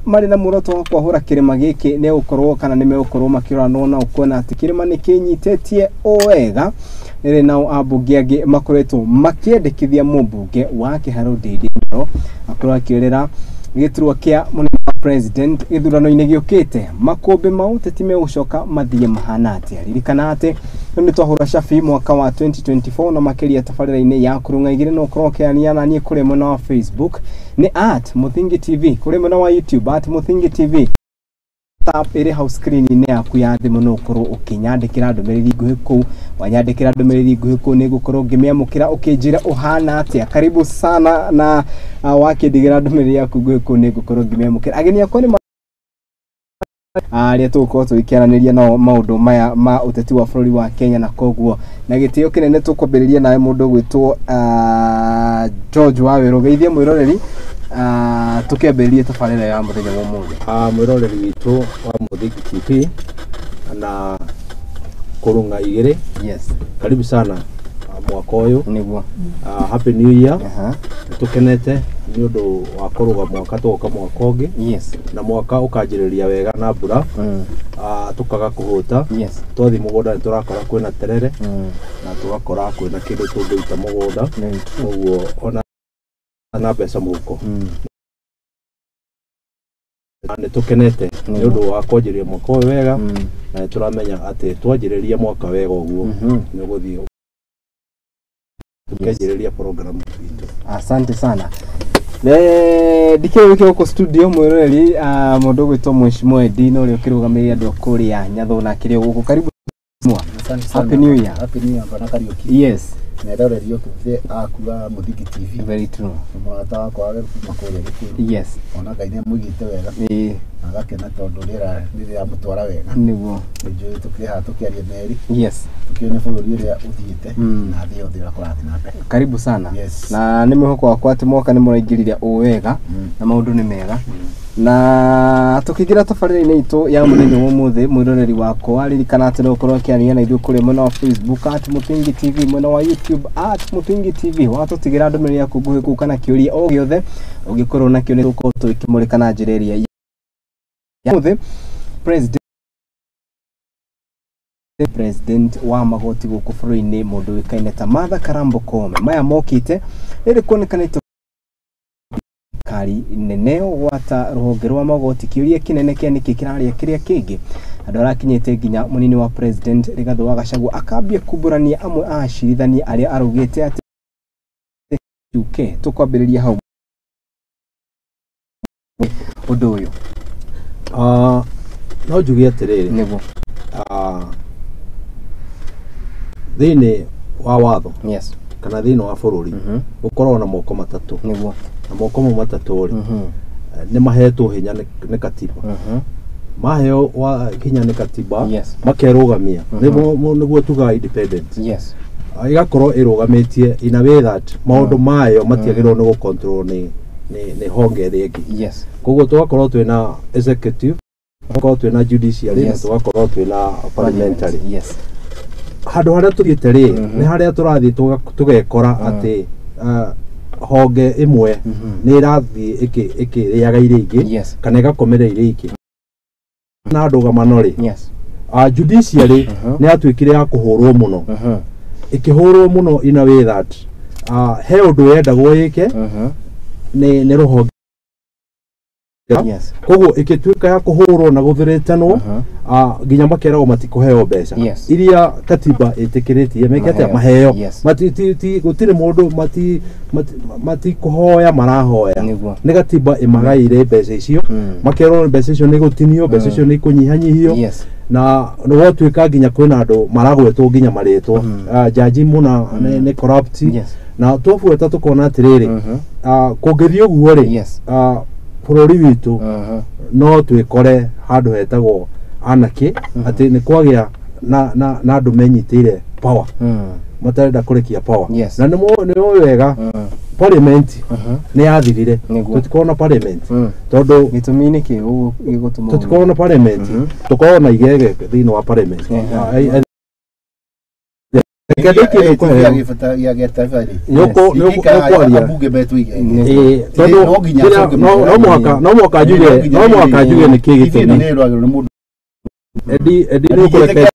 mari na muroto wa kwahura Kirima giki ne ukorwo kana nime ukorwo makirano na ukona ati Kirima ni kinyitetie owega ere nao abunge age makoretwo makiendekithia mubunge wa Kiharo Ndindiro akorwo akirera giturwa kia munene president githurano-ini giukite makombe mau tetime ucoka mathie mahanate ririkana ati ni twahura shafi mwaka wa 2024 na makeria tafarira-ini ya Kurunga Igiri no krokeania na nie kure mona wa Facebook ni @muthingi TV kure mona wa YouTube @muthingi TV tap ere house screen ine yaku ya thimu no korwo ukinyandikira ndumiriri nguhi ku wanyandikira ndumiriri nguhi ku ni gukorwo ngimiamukira ukinjira uhana atia karibu sana na wakindigira ndumiriri yaku nguhi ku ni gukorwo ngimiamukira ageni akwa ni aria tuko tuikiaraniria no maundu maya ma uteti wa bururi wa Kenya na koguo na gitio kinene tukwambiriria nawe mundu gwitwo George wawe rogeithie mwiroreri tukiambĩrĩria tabarĩra ya mũthenya wa ũmũthĩ mwĩroreri witũ wa Muthingi TV na Kurunga Igiri. Yes, karibu sana mwaka ũyũ niguo happy new year. Tukenete ni ũndũ wa kũrũga mwaka tũka mwaka ũngĩ. Yes, na mwaka ũkanjĩrĩria wega na mbura tukaga kũhũta. Yes, twathi mũgũnda nĩ tũrakora kwĩna terere na tũgakora kwĩna kĩndũ tũngĩita mũgũnda ũguo ona na mbeca mũhuko. Nĩ tukenete nĩ ũndũ wa kwanjĩrĩria mwaka ũyũ wega na nĩ tũramenya atĩ twanjĩrĩria mwaka wega ũguo nĩ gũthiĩ tukanjĩrĩria program itũ. Asante sana. Dikĩrĩ wĩkĩ gũkũ studio mwĩroreri mũndũ gwĩtwo Mheshimiwa Dino ũrĩa ũkĩrũgamĩrĩra andũ kũrĩa Nyatho na kĩrĩa gũkũ karibu. Happy New Year. Happy New Year bana Kariuki. Yes. Neroreri yokuve akuwa Muthingi TV. Very true. Murata wakwa agĩkuma kũrĩa Gĩkũyũ. Yes. Ona Ngai nĩ mũigĩte wega. Agakena tondũ rĩrĩa mũtwara wega. Niguo. Nĩnjũĩ tũkĩrĩha tũkĩaria meri. Yes. Tukĩone bũrũri ũrĩa ũthiĩte na thĩ yothe ĩrakũrathiĩ na mbere. Karibu sana. Yes. Na nĩ mwĩhoko wakwa atĩ mwaka nĩ mũraingĩrire wega na maũndũ nĩ mega. Na tukigira tabarĩra-inĩ itũ ya mũthenya wa ũmũthĩ mwĩroreri wakwa ririkana atĩ no ũkorwo ũkĩaria na ithuĩ kũrĩ mwena wa Facebook @Muthingi TV, mwena wa YouTube @Muthingi TV. Watũtigĩra ndũmĩrĩri yaku nguhĩ kũu kana kĩũria o gĩothe ũngĩkorwo nakĩo nĩ tũkorwo tũkĩmũrĩka na njĩra ĩrĩa ya ũmũthĩ. President wa magoti gũkũ bũrũri-inĩ mũndũ wĩkaine ta Martha Karambo Koome maya mokĩte rĩrĩ kuonekanĩte kari nene gwata rũhonge rwa magoti kĩũria kĩnene kĩa nĩkĩ kĩrarĩa kĩrĩa kĩngĩ andũ arakinyĩte nginya mũnini wa president Rigathĩ wa Gachagua akambia kumbũrania amwe a acirithania arĩa araugĩte atĩ UK tukwambĩrĩria hau ũndũ ũyũ. No njuge atĩrĩrĩ nĩguo thĩinĩ wa watho. Yes. kana thĩinĩ wa bũrũri gũkorwo na moko matatũ. Nĩguo. na moko mau matatũ nĩ mahetwo hinya nĩ katiba. Maheo wa hinya nĩ katiba makerũgamia nĩguo tuga independent. Yes. Igakorwo ĩrũgamĩtie in a way that maũndũ mayo matiagĩrĩirwo nĩ gũcontrol nĩ honge ĩrĩa ĩngĩ. Yes. Koguo tũgakorwo twĩna executive, tũgakorwo twĩna judiciary na tũgakorwo twĩna parliamentary. Yes. Handũ harĩa tũthiĩte rĩ nĩ harĩa tũrathiĩ tũgekora atĩ honge imwe nĩ irathiĩ ĩkĩrĩaga iria ingĩ kana ĩgakomera iria ingĩ na ndũgamano rĩ. Yes. Judiciary nĩ yatuĩkire ya kũhũrwo mũno ĩkĩhũrwo mũno in a way that he ũndũ yendagwo yĩke nĩ rũhonge. Yes. Koguo ĩkĩtuĩka ya kũhũrwo na gũthĩrĩtanwo nginya makeragwo matikũheo mbeca iria katiba ĩtĩkĩrĩtie meke atĩa maheo. Gũtirĩ mũndũ matikũhoya marahoya nĩ katiba ĩmagaĩire mbeca icio makerwo mbeca icio nĩ gũtinio mbeca icio nĩ kũnyihanyihio na nĩ gwatuĩka nginya kwĩna andũ maragwetwo nginya marĩtwo jaji mũna nĩ corrupt na tũbuata tũkona atĩrĩrĩ kũngĩthiĩ ũguo rĩ bũrũri witũ no twĩkore handũ hetagwo anake atĩ nĩ kwagĩa na andũ menyitĩire power matarenda kũrekia power na nĩ wega parliament nĩ yathirire tũtikorwo na parliament tondũ gĩtũmi nĩ kĩ gĩgũtũma tũtikorwo na parliament tũkorwo na igege thĩinĩ wa parliament Kedeki ni kwa ya getafari. Yoko kwaria. Abuge betu ige. No mwaka juge ni kigitumi. Edi no kureke.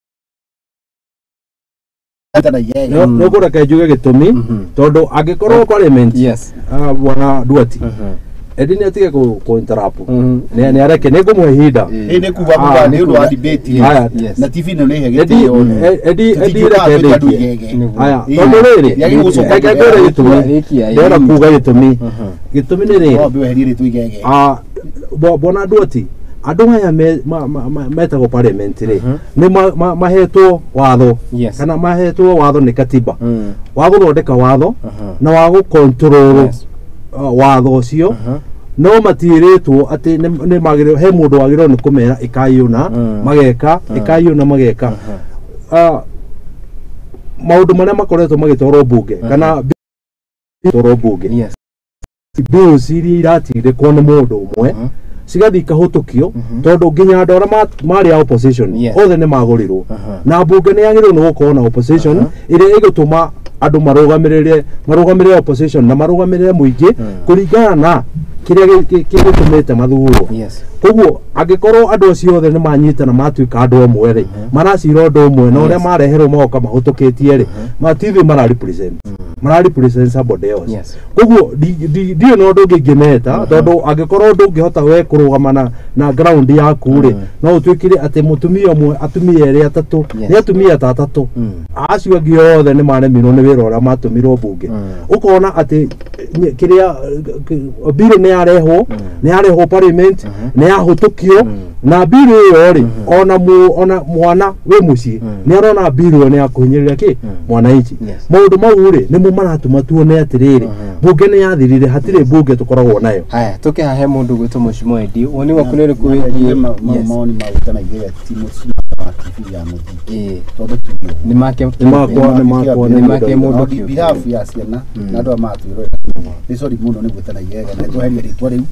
No kureke juge gitumi tondu agikorwo parliament. Yes. Bwana Duati. Edi ni atige ko interapu. Ni areke ni kumwe hinda. Ni kuba ni ndo debate. Na TV no lehe gete. Edi reke. Aya, tondu riri. Agagore gitumi. Ndera kuga gitumi. Gitumi ni riri. Obi herire tu igege. Bwana Duati. Andu aya metagwo parliament ri ni mahetwo watho kana mahetwo watho ni katiba wa guthondeka watho na wa gu control watho ucio no matiritwo ati ni magire he mundu wagirwo ni kumera ikayuna mageka ikayuna mageka maundu maria makoretwo magitwarwo bunge kana toro bunge bills iria iratire kwa ni mundu umwe sigathi kahutukio tondu nginya ndora mari ya opposition othe ni magurirwo na bunge ni yagirwo ni gukorwo na opposition iria igutuma andu marugamirire opposition na marugamirire muingi kuringana na kiria gitumite mathurwo koguo angikorwo andu acio othe ni manyitana matuika andu amwe ri maracira undu umwe na uria mareherwo magoka mahutukitie ri matithi mararepresent somebody else koguo ndio no ndu ngingimeta tondu angikorwo ndu ngihota we kurugama na ground yaku ri no utwikire ati mutumia umwe atumia eri atatu ni atumia atatu acio angi othe ni maremirwo ni wira uria matumirwo bunge ukona ati kiria bill ni arehwo parliament ni ahutukio na bill iyo ri ona mwana we muci ni arona bill ni akuhinyirira ki mwananchi maundu mau ri ni mu maratuma tuone atiriri bunge ni yathirire hatire bunge tukoragwo nayo haya tukihahe mundu gwitwo mucimo endi woni wakunere kuwigie maoni mautana igea timu TV ya mutiki todo tugio ni make mundu ki behalf ya ciana na ndo matwiro ni sorry muno ni gwitana igega na twari ritwa riu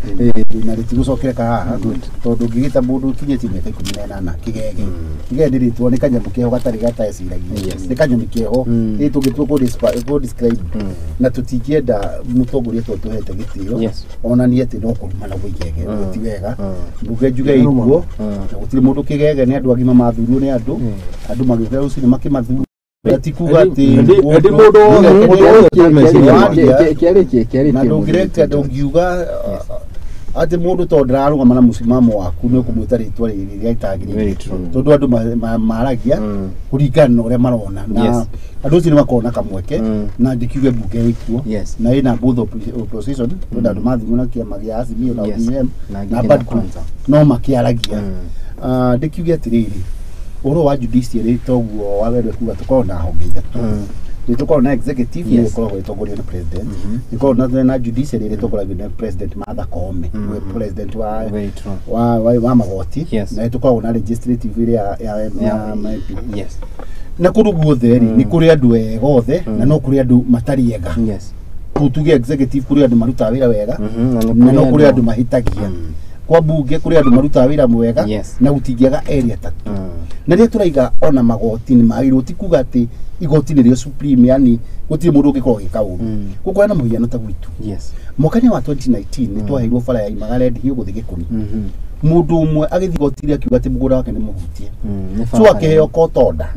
na ritigusokeka haha tondu ngigita mundu kinyeti mete 18 kigege ritwa ni kanyamu keho gatari gataeciragia ni kanyamu keho ni tugitwo ko describe na tutikienda mutongoria tuhete gitio ona ni ati no kurumana gwigege ti wega mbuge juga iguo na gutire mundu kigege ni andu agima mathurwo ni andu magikira uci ni makimathuru atikuga ati edi mundu na ndungireka ndungiuga ati mundu tondrarugama na musimamo waku ni kumwita ritwa riria itagirire tondu andu maragia kuringana uria marona na andu ucio ni makona kamweke na ndikiuge bunge ikuo na ina both opposition tondu andu mathimwo na kiama gia Azimio na ODM na bad kwanza no makiaragia ndikiuge atiriri uro wa judiciary toguo wawerwe kuga tukorwo na honge ithatu ni tukorwo na executive ni tukorwo itongorio ni president ni tukorwo na judiciary ni tukorwo na president Martha Koome we president wa magoti na tukorwo na legislative ile ya MP na kundu guothe ni kuri andu ega othe na no kuri andu matari ega tutuge executive kuri andu maruta wira wega na no kuri andu mahitagia kwa bunge kuri andu maruta wira mwega na utingiaga area tatu na ria turaiga ona magoti ni magirwo ti kuga ati igoti ni rio supreme yani gutire mundu ungikorwo gikauru kuko na muhiano ta gwitu mwaka-ini wa 2019 ni twaheirwo bara ya Imagare ndiyo guthi Gikuni mundu umwe agithi gotire akiuga ati mugura wake ni muhutie so akiheo kotonda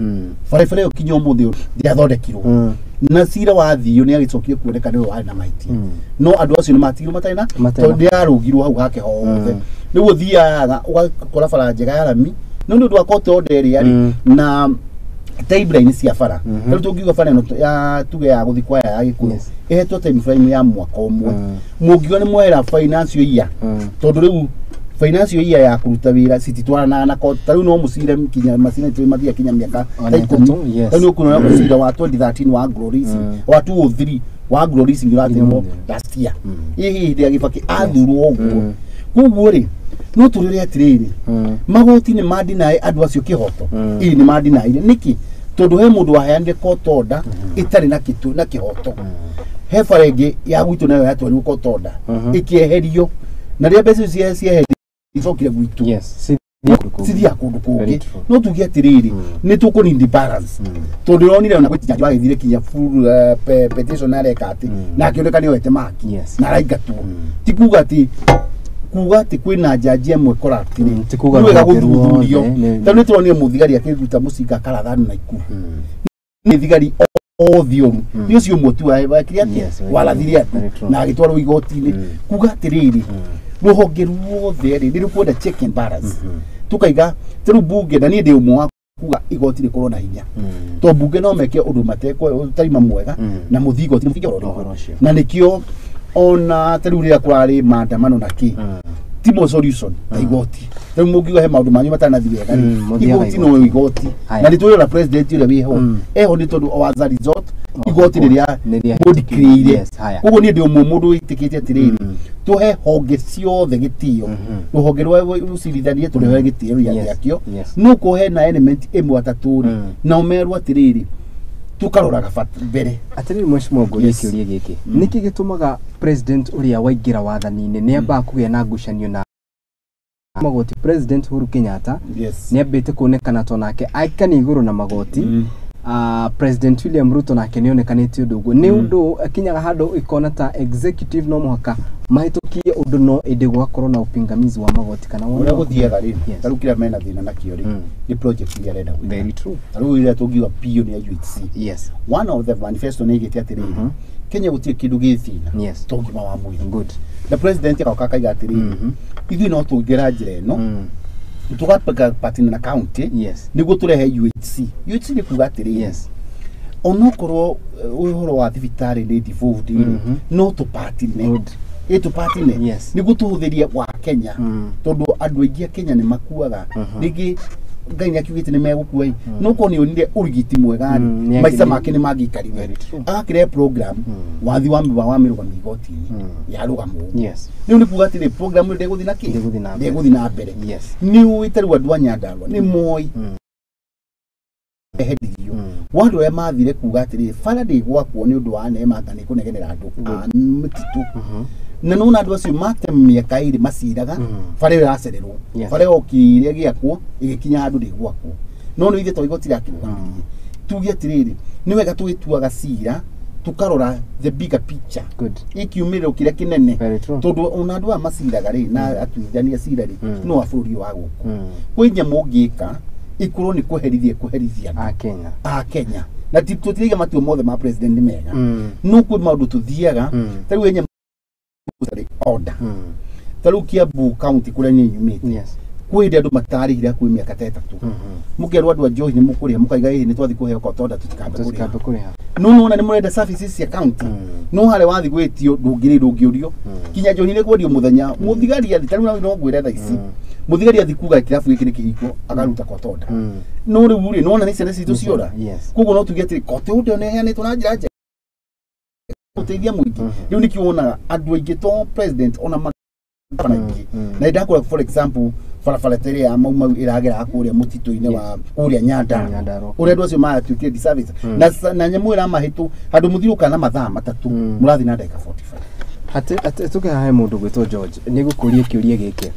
bara yo kinyo muthi ndiathondekirwo na cira wathio ni agicokio kuoneka ni wari na maiti no andu acio ni matigirwo matarina tondu yarugirwo hau hake hothe ni guthiaga ugakora bara njega ya rami no ndu wa kotonda eri na timeline cia bara riu tungiuga bara no ya tuge ya guthi kwa ya Gikuni ehetwo time frame ya mwaka umwe mungiuga ni mwera finance year tondu riu finance year ya kuruta wira cititwarana na kota riu no mucire kinya macina tu mathia kinya miaka ta 10 riu kuno mucire wa 2013 wa Glories wa 2003 wa Glories ngirathimo last year hihi ndi agibaki athurwo uguo kuguo ri no turire atiriri magoti ni madinae andu acio kihoto ni madinae niki tondu he mundu waheanire kotonda itari na kitu na kihoto he farenge ya gwitu nayo yatwani kotonda ikieherio na ria mbeca cia cieherio icokire gwitu sithia kundu kungi no tugie atiriri ni tukunindi balance tondu ronire ona gwitijaji wagithire kinya full petition areka ati na akioneka ni wete maki na raigatu tikuga ati kuga ati kwina jaji amwe corrupt ni wega guthuthurio tondu ni turonire muthigari akiruta mucinga karathani na iku ni thigari othioru ni ucio mutu wa kiriati walathiria atu na agitwarwo igoti-ini kuga atiriri ruhonge ruothe ri rukwenda check and balance tukaiga tiru bunge na ni ndi umwe wa kuga igoti rikorwo na hinya to bunge no meke undu matekwo utaima mwega na muthigo ti muthigo na nikio ona tiru ria kurari maandamano na ki timo solution ta igoti tiru mugiwa he maundu manyu matana thiega igoti no igoti na ni tuyo na president ule wiho eho ni tondu owaza resort igoti riria body create koguo ni ndi umwe mundu itikite atiriri tuhe honge ciothe gitio ruhonge rwa ucirithanie turehe gitio yakio nuko he na element imwe ataturi na umerwa atiriri tukaroraga mbere atiriri mheshimiwa ngori kiuria giki niki gitumaga president uria waingira wathani-ini ni amba kugia na ngucanio na magoti president Uhuru Kenyatta ni ambite kuonekana tonake aikani iguru na magoti president William Ruto nake ni onekanite undu uguo ni undu kinyaga handu ikona ta executive no muhaka mahitukie undu no indi gwakorwo na upingamizi wa magoti kana wona guthiaga ri tarukira mena thina na kio ri ni project ya renda very true taru ira tugiwa pio ni UTC one of the manifesto ni giti atiri Kenya gutie kindu githina tongima wa mwiri good the president akakaiga atiri ithu no tugera njira no tukapeka patina na county niguo turehe UHC ni kuga atiri onokorwo uhoro wa thibitari ni devolved no to party ne eto party ne niguo tuhuthiria wa Kenya tondu andu aingi Kenya ni makuaga rigi ngai ni akiugite ni megukua no ko ni onire urigiti mwega maisa make ni magikarire akire program wathi wa miruga migoti-ini ya rugamu ni ni kuga atire program ndi guthina ki ndi guthina mbere ni witaru andu anyandarwa ni moi ehedirio wandu ya mathire kuga atire fara ndi gwakwo ni undu wa neema ngani kunegenera andu mititu na nuna andu acio mate miaka iri maciraga fare racererwo fare okire giakwo igikinya handu ndi gwakwo no no ithe to igoti riakirugamithie tuge atiriri ni wega twituaga cira tukarora the bigger picture ikiumiriro kiria kinene tondu ona andu amaciraga ri na atuithania cira ri no abururi wa guku kwinya mungika ikurwo ni kuherithia Kenya na tutiriga matu mothe ma president ni mega no kwi maundu tuthiaga tari enya order taru Kiambu county kule ni nyumite kwende andu matari ira kwi miaka 3 mugerwa andu ajohi ni mukuria mukaiga ni twathi kuheo kotonda tutikabe kuria no na ni murenda services ya county no hare wathi gwitio ndungiurio kinya johi ni kwendio muthenya muthigari athi taru no ngwira tha ici muthigari athi kuga kirafu giki ni kihiko agaruta kotonda no ri buri no na ni ciana citu ciora kugo no tugete kotonda ne yani tunajira je uteithia mwingi riu ni kiona andu aingi to president ona na idakora for example farafaratere ya mauma iragera akuria mutito-ini wa kuria Nyandaro uria ndu acio matuikie service na nyamu ira mahitu andu muthiruka na mathaa matatu murathi na ndeka 45 hate tuke hae mundu gwitwo George ni gukuria kiuria giki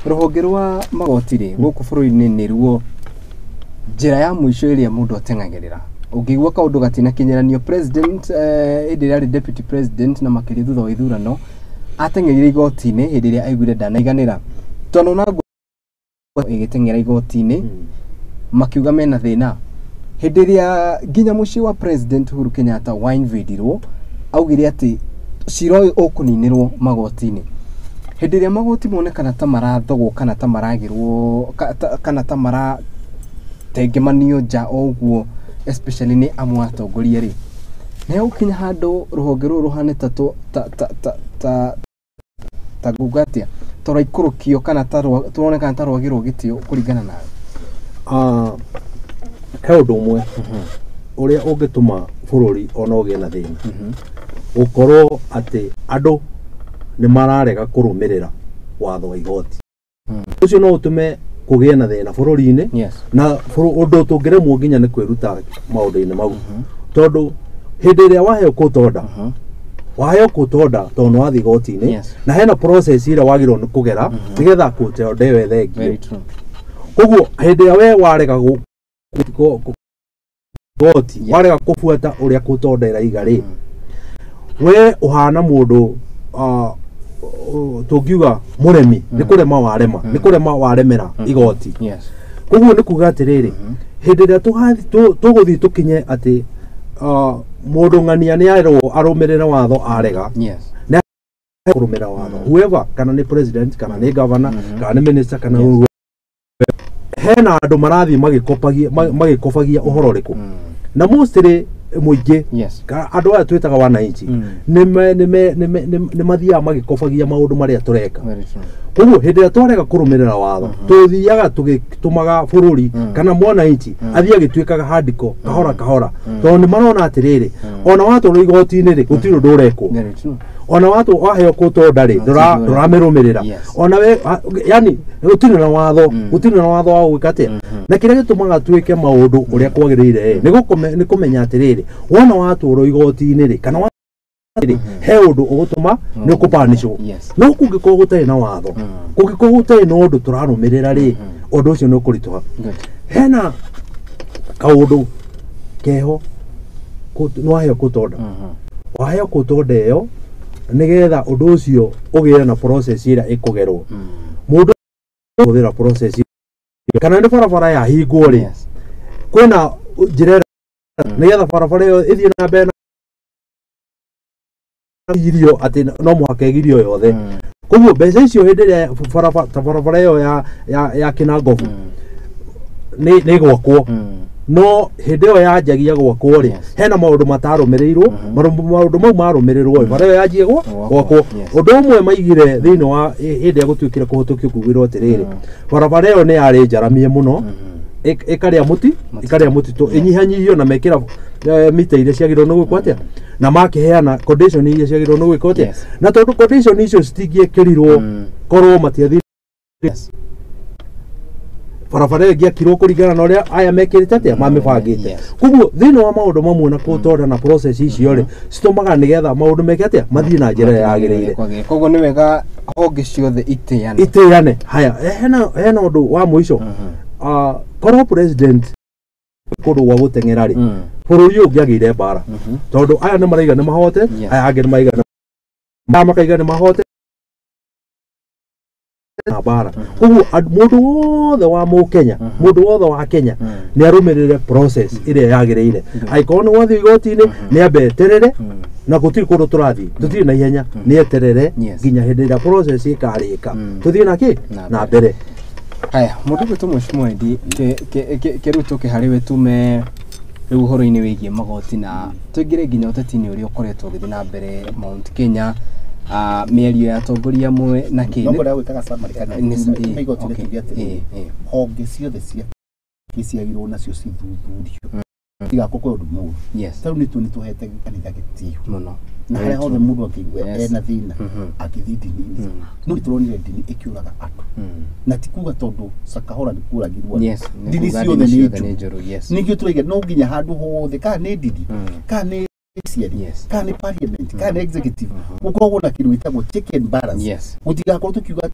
ruhonge rwa magoti ri guku bururi-ini ni ruo njira ya mwisho iria mundu ateng'agirira ungigwa kaundu gatina kinyeranio president indi deputy president na makiri thutha wa ithurano ateng'erire igoti-ini hindi iria aiguire ndanaiganira tondu na igiteng'era igoti-ini makiuga mena thina hindi iria nginya mucii wa president Uhuru Kenyatta wa invadirwo augire ati cira uyu ukuninirwo magoti-ini hindi iria magoti monekana ta marathogwo kana ta maragirwo kana ta mara tengemanio nja oguo especially ni amwe atongoria ri ne ukinya handu ruhonge ruru ruhane ta gugatia tora ikurukio kana turoneka ta rwagirwo gitio kuringana nawe he undu umwe uria ungituma bururi ona ugie na thina ukorwo ati andu ni mararega kurumirira watho wa igoti ucio no utume kugia na thina bururi-ini na undu tungiremwo nginya ni kwiruta maundu-ini mau tondu hindi iria waheo kutonda waheo kutonda tondu wathi igoti-ini na hena process iria wagirwo ni kugera nigetha kutonda iyo ethengi koguo hende ya we warega goti warega kufuata uria kutondera igari we uhana mundu tungiuga muremi ni kurema warema ni kurema waremera igoti koguo ni kuga atiriri hende ria tuguthi tukinye ati mundu ng'ania ni arumirira watho arega na kurumira watho whoever kana ni president kana ni governor kana ni minister kana hena andu marathi magikofagia uhoro riku na mostly muingi andu aya twitaga wananchi ni mathia magikofagia maundu maria tureka koguo hindi ria twarega kurumirira watho tuthiaga tugitumaga bururi kana mwananchi athia gituikaga handiko kahora tondu ni marona atiriri ona watu igoti-ini ri gutiri ndureko ona watu waheo kutondari nduramirumirira ona we yani gutiri na watho wa gwikate na kiria gitumaga tuike maundu uria kwagirire ni kumenya atiriri wona watu igoti-ini ri kana he undu ugutuma ni ukupanisho no kungiko gutari na watho kungiko gutari no undu turarumirira ri undu ucio ni ukurituha hena kaundu keho no aheo kutonda waheo kutonda iyo nigetha undu ucio ugira na process ira ikugerwo mundu uthira process kana ni barabara ya hingwo ri kwina njira nigetha barabara iyo ithie na mbere irio ati no muhaka igirio yothe koguo mbeca icio hindi ria barabara iyo ya Kinangofu ni gwakwo no hindi iyo yanjagia gwakwo ri hena maundu matarumirirwo maundu mau marumirirwo bara iyo yanjie gwakwo undu umwe maigire thiini wa hindi ya gutuikira kuhutukio kugwirwo atiriri barabara iyo ni yari njaramie muno ikaria muti to inyihanyihio na mekira mita iria ciagirwo no gwikwo atia na makiheana condition iria ciagirwo no gwikwo atia na tondu condition icio citingiekirirwo korwo matiathi barabara ingiakirwo kuringana na uria aya mekirite atia mamibangite koguo thiini wa maundu mamwe na kutonda na process icio ri citumaga nigetha maundu meke atia mathii na njira yagirire koguo ni wega honge ciothe itiane haya hena undu wa mwisho korwo president kundu gwa guteng'era ri bururi ungiagire mbara tondu aya ni maraiga ni mahote aya angi ni maraiga makaiga ni mahote na mbara koguo mundu wothe wa Mukenya mundu wothe wa Kenya ni arumirire process iria yagirire aikorwo ni gwathi igoti-ini ni ambe eterere na gutiri kundu turathi tutiri na ihenya ni eterere nginya hindi ria process ikarika tuthie naki na mbere. Haya, mundu gwitu mweshimwendi keruto ke hariwe tume riu horo-ini wigie magoti na tuingire nginya uteti-ini uria ukoretwo ugithi na mbere Mount Kenya mĩario ya atongoria amwe na kĩĩ nĩ gwĩkaga summary kana nĩ igoti rĩtuge atĩ honge ciothe cia ciagirwo nacio cithuthurio igakũkwo ũndũ mũru tarĩu nĩ tũhete kanitha gĩtĩo mũno na harĩa hothe mũndũ akĩigua ena thĩna akĩthiĩ ndini-inĩ no nĩtũronire ndini ĩkĩũraga andũ na ti kuga tondũ Sakahora nĩ kũragirwo ndini ciothe nĩ njũru nĩkĩo tũraiga no nginya handũ hothe kana nĩ ndini kana nĩ kana nĩ parliament kana nĩ executive gũkoragwo na kĩndũ gĩtagwo check and balance gũtigakorwo tũkiuga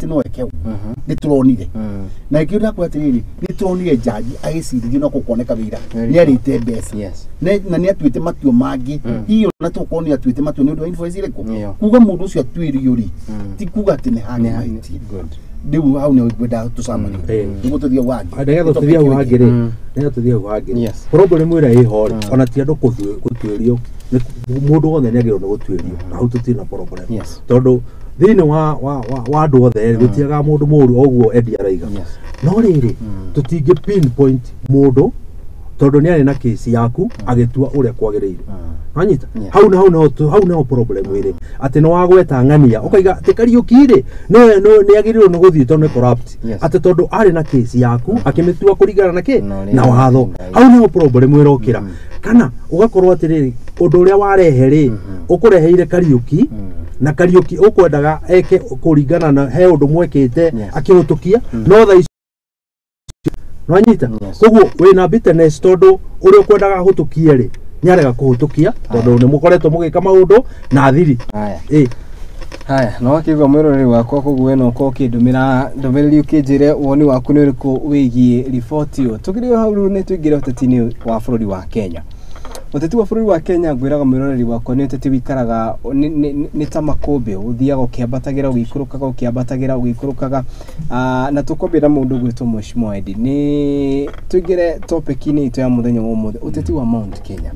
no ekeu nĩ tũronire na ĩkĩo ndakwo atĩrĩrĩ nĩ tũronire jaji agĩcirithio na gũkoneka wĩra nĩ arĩte mbeca na nĩ atuĩte matua mangĩ hiyo na tũkorwo nĩ atuĩte matua nĩ ũndũ wa invoice ĩrĩkũ kuga mũndũ ũcio atuĩrio rĩ ti kuga atĩ nĩ hangĩtie ndiu hau nĩ ngwenda tũcamani nĩguo tũthiĩ wangĩ nĩgetha tũthiĩ wangĩ rĩ nĩgetha tũthiĩ wangĩ problem ĩrĩa ĩho rĩ ona ti andũ gũtuĩrio mũndũ wothe nĩ agĩrĩirwo nĩ gũtuĩrio na hau tũtirĩ na problem tondũ thiini wa andu othe gutiaga mundu muru oguo endi araiga no riri tutingi pinpoint mundu tondu ni ari na case yaku agitua uria kwagirire anyita hau no problem iri ati no wagweta ng'ania ukaiga ati Kariuki ni agirirwo ni guthii tondu ni corrupt ati tondu ari na case yaku akimitua kuringana na ki na watho hau no problem iri okira kana ugakorwo atiriri undu uria warehe ri ukureheire Kariuki na Kariuki ukwendaga eke kuringana na he undu mwekete akihutukia no tha nwanyita koguo wina bitterness tondu uria ukwendaga hutukie ri nyarega kuhutukia tondu ni mukoretwo mugika maundu na thiri haya no akigwa mwiroreri wakwa koguo no ko kindumira ndomereri ukinjire woni waku ni uriku wigie riboti yo tukiri hau ni twingire utetini wa bururi wa Kenya. Uteti wa bururi wa Kenya ngwiraga mwiroreri wakwa ni uteti wikaraga ni ta makombe uthiaga ukiambatagira ugikurukaga na tukombira mundu gwitwo Mheshimiwa Edi ni twingire topic ni ito ya muthenya wa muthe uteti wa Mount Kenya.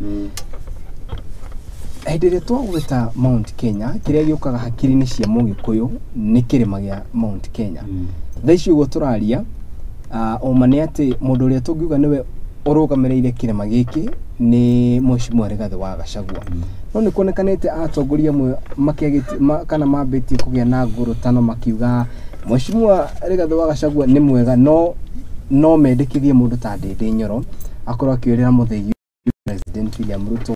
Hĩndĩ twagweta Mount Kenya kiria gĩukaga hakiri-inĩ cia Mũgĩkũyũ nĩ kĩrĩma gĩa Mount Kenya. Thaa ici ũguo tũraria ũma nĩ atĩ mũndũ ũrĩa tũngiuga nĩwe ũrũgamĩrĩire kĩrĩma gĩkĩ nĩ Mheshimiwa Rigathĩ wa Gachagua. No nĩ kuonekanĩte atongoria amwe kana mambĩtie kũgĩa na ngũrũtano makiuga Mheshimiwa Rigathĩ wa Gachagua nĩ mwega no mendekithie mũndũ ta Ndĩndĩ Nyoro akorwo akĩũrĩra mũthegi President William Ruto